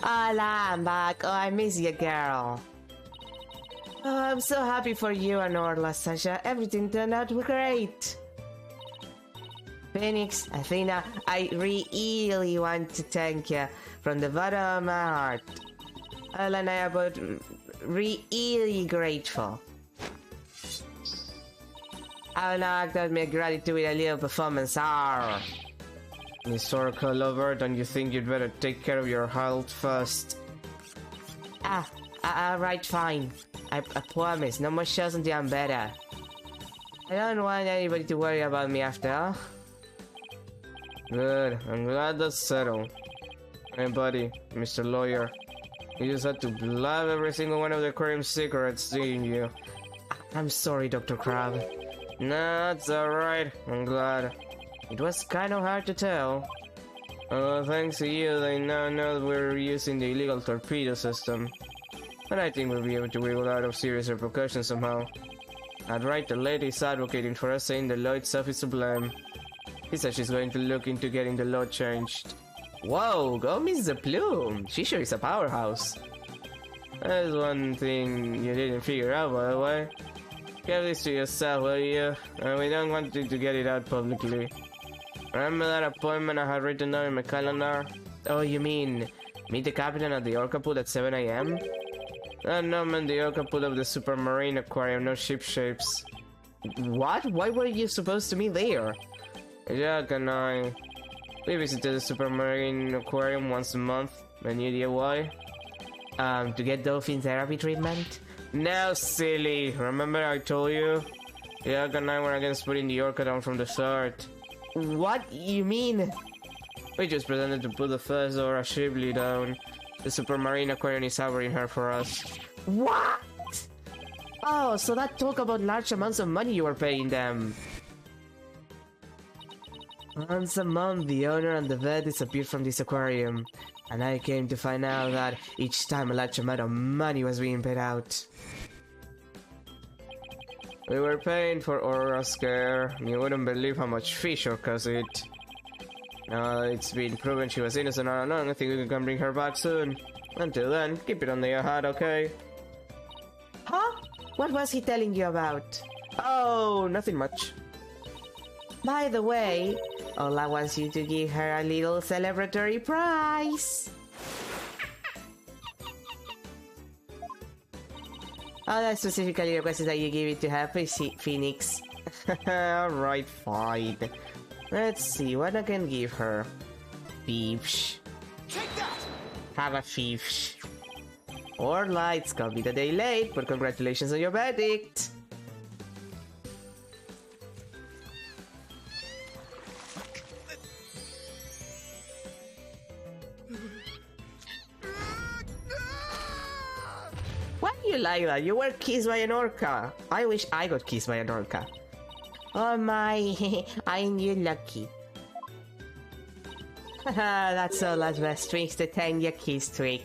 Hola, I'm back. Oh, I miss you, girl. Oh, I'm so happy for you and Orla, Sasha. Everything turned out great. Phoenix, Athena, I really want to thank you from the bottom of my heart. Orla and I are both really grateful. I'll act out my gratitude with a little performance. Arr! Historical lover, don't you think you'd better take care of your health first? Right, fine. I promise, no more shows until I'm better. I don't want anybody to worry about me after all. Good, I'm glad that's settled. Hey buddy, Mr. Lawyer. You just had to blab every single one of the aquarium secrets, seeing you. I'm sorry, Dr. Crab. Nah, it's alright. I'm glad. It was kind of hard to tell. Thanks to you, they now know that we're using the illegal torpedo system. But I think we'll be able to wiggle out of serious repercussions somehow. I'd write the lady's advocating for us, saying the law itself is to blame. He said she's going to look into getting the law changed. Whoa, go Miss the Plume! She sure is a powerhouse. There's one thing you didn't figure out, by the way. Give this to yourself, will you? We don't want you to get it out publicly. Remember that appointment I had written down in my calendar? Oh, you mean meet the captain at the Orca Pool at 7 AM? No, man, the Orca Pool of the Supermarine Aquarium, no ship shapes. What? Why were you supposed to meet there? Jack and I, we visited the Supermarine Aquarium once a month. Any idea why? To get dolphin therapy treatment? No, silly. Remember I told you? Jack and I were against putting the Orca down from the start. What? You mean? We just pretended to put the first Aura Shipley down. The Supermarine Aquarium is harboring her for us. What? Oh, so that talk about large amounts of money you were paying them. Once a month, the owner and the vet disappeared from this aquarium, and I came to find out that each time a large amount of money was being paid out. We were paying for Aura's care. You wouldn't believe how much fish cost it. Now that it's been proven she was innocent all along, I think we can bring her back soon. Until then, keep it under your hat, okay? Huh? What was he telling you about? Oh, nothing much. By the way, Ola wants you to give her a little celebratory prize. Ola specifically requested that you give it to her, Phoenix. Alright, fine. Let's see what I can give her. Beefsh. Take that! Have a fiefsh. Or lights, can be the day late, but congratulations on your verdict. Why do you like that? You were kissed by an orca. I wish I got kissed by an orca. Oh my, aren't you lucky? Haha, that's Ola's best tricks, the 10-year kiss trick.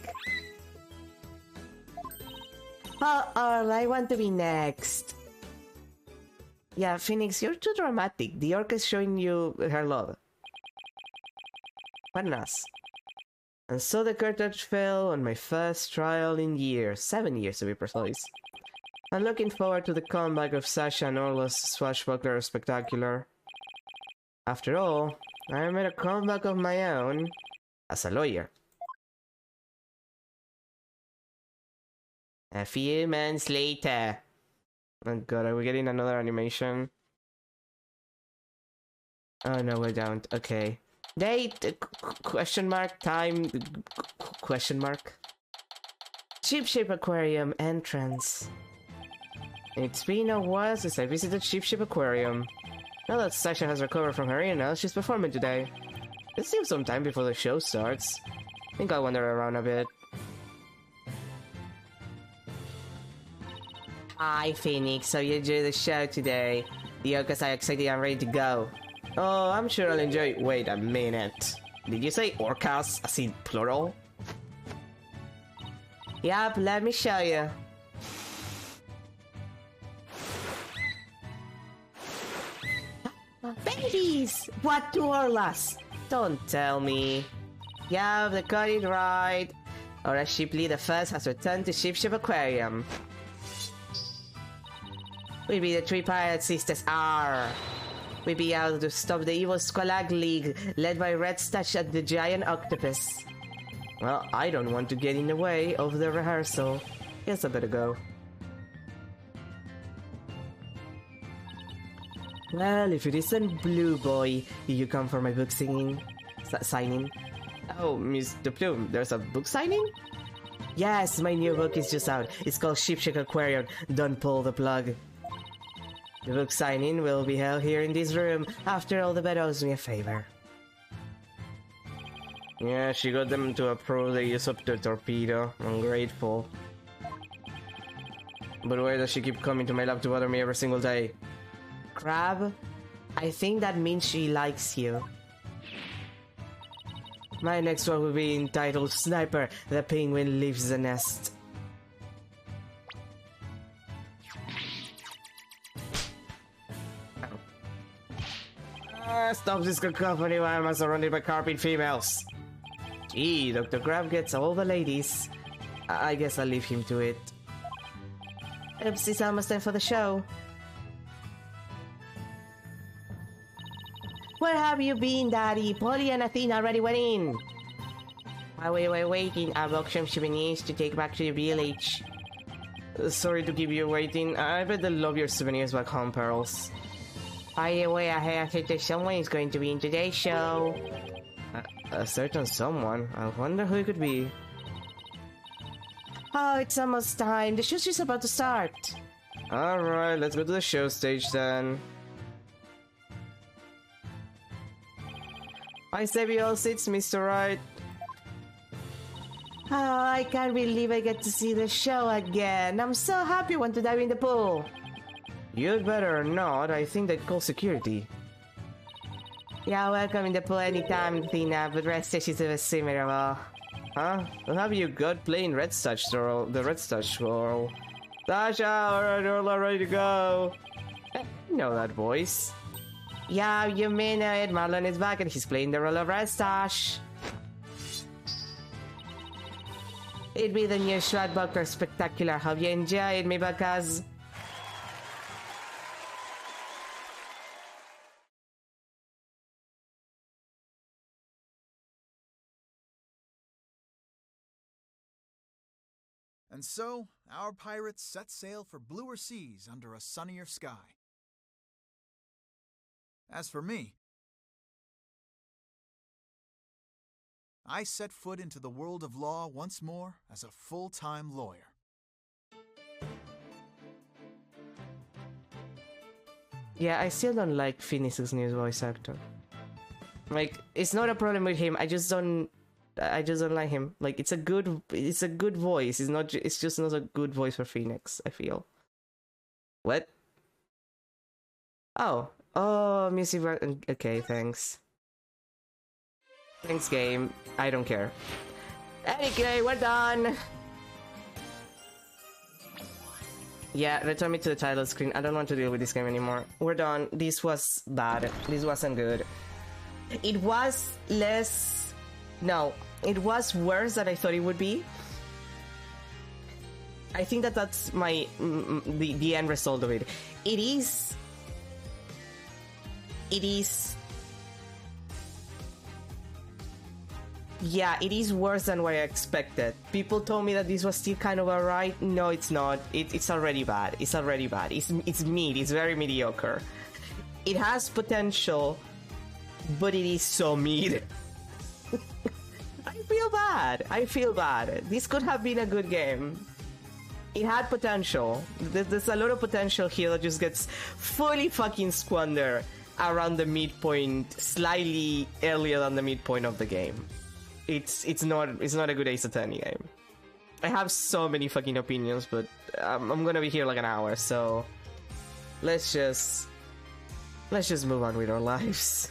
Oh, Ola, I want to be next. Yeah, Phoenix, you're too dramatic. The orca is showing you her love. What nice. And so the curtain fell on my first trial in years. 7 years to be precise. I'm looking forward to the comeback of Sasha and Orla's swashbuckler spectacular. After all, I made a comeback of my own as a lawyer. A few months later. Oh god, are we getting another animation? Oh no, we don't. Okay. Date, question mark, time, question mark. Ship Aquarium entrance. It's been a while since I visited Ship Aquarium. Now that Sasha has recovered from her illness, she's performing today. It seems some time before the show starts. I think I'll wander around a bit. Hi Phoenix, so you enjoy the show today? The orcas are excited and ready to go. Oh, I'm sure I'll enjoy it. Wait a minute. Did you say orcas as in plural? Yup, let me show you. Babies! What two Orlas? Don't tell me. Yup, they got it right. Aura Shipley the First has returned to Ship Aquarium. We be the three pirate sisters. Arr! We be out to stop the evil Squalag League, led by Red Stash and the giant octopus. Well, I don't want to get in the way of the rehearsal. Guess I better go. Well, if it isn't Blue Boy, did you come for my book signing? Oh, Mr. Plume, there's a book signing? Yes, my new book is just out. It's called Shipshack Aquarium. Don't pull the plug. The book signing will be held here in this room. After all, the bed owes me a favor. Yeah, she got them to approve the use of the torpedo. I'm grateful. But why does she keep coming to my lab to bother me every single day? Crab? I think that means she likes you. My next one will be entitled Sniper, the Penguin Leaves the Nest. Stop this cacophony while I'm surrounded by carpet females. Gee, Dr. Crab gets all the ladies. I guess I'll leave him to it. Oops, it's almost time for the show. Where have you been, Daddy? Polly and Athena already went in. While we were waiting, I bought some souvenirs to take back to the village. Sorry to keep you waiting. I bet they'll love your souvenirs back home, Pearls. By the way, I heard that someone is going to be in today's show. A certain someone? I wonder who it could be. Oh, it's almost time. The show's just about to start. Alright, let's go to the show stage then. I save you all seats, Mr. Right. Oh, I can't believe I get to see the show again. I'm so happy I want to dive in the pool. You'd better not. I think they'd call security. Yeah, welcome in the pool anytime, Athena, but rest assured it's memorable. Huh? What have you got playing Red Touch, the Red Touch girl? Tasha, alright, you're all ready to go. You know that voice. Yeah, you mean it. Marlon is back and he's playing the role of Red Stash. It'd be the new Schwadbuckler Spectacular. Hope you enjoyed me, because... And so, our pirates set sail for bluer seas under a sunnier sky. As for me, I set foot into the world of law once more as a full-time lawyer. Yeah, I still don't like Phoenix's new voice actor. Like, it's not a problem with him. I just don't like him. Like, it's a good voice. It's just not a good voice for Phoenix, I feel. What? Oh, music. Okay, thanks. Thanks, game. I don't care. Anyway, we're done. Yeah, return me to the title screen. I don't want to deal with this game anymore. We're done. This was bad. This wasn't good. It was less... No, it was worse than I thought it would be. I think that's my... the end result of it. It is... Yeah, it is worse than what I expected. People told me that this was still kind of alright. No, it's not. It's already bad. It's already bad. It's mid. It's very mediocre. It has potential, but it is so mid. I feel bad. I feel bad. This could have been a good game. It had potential. There's a lot of potential here that just gets fully fucking squandered around the midpoint, slightly earlier than the midpoint of the game. It's not a good Ace Attorney game. I have so many fucking opinions, but I'm gonna be here like an hour, so let's just move on with our lives.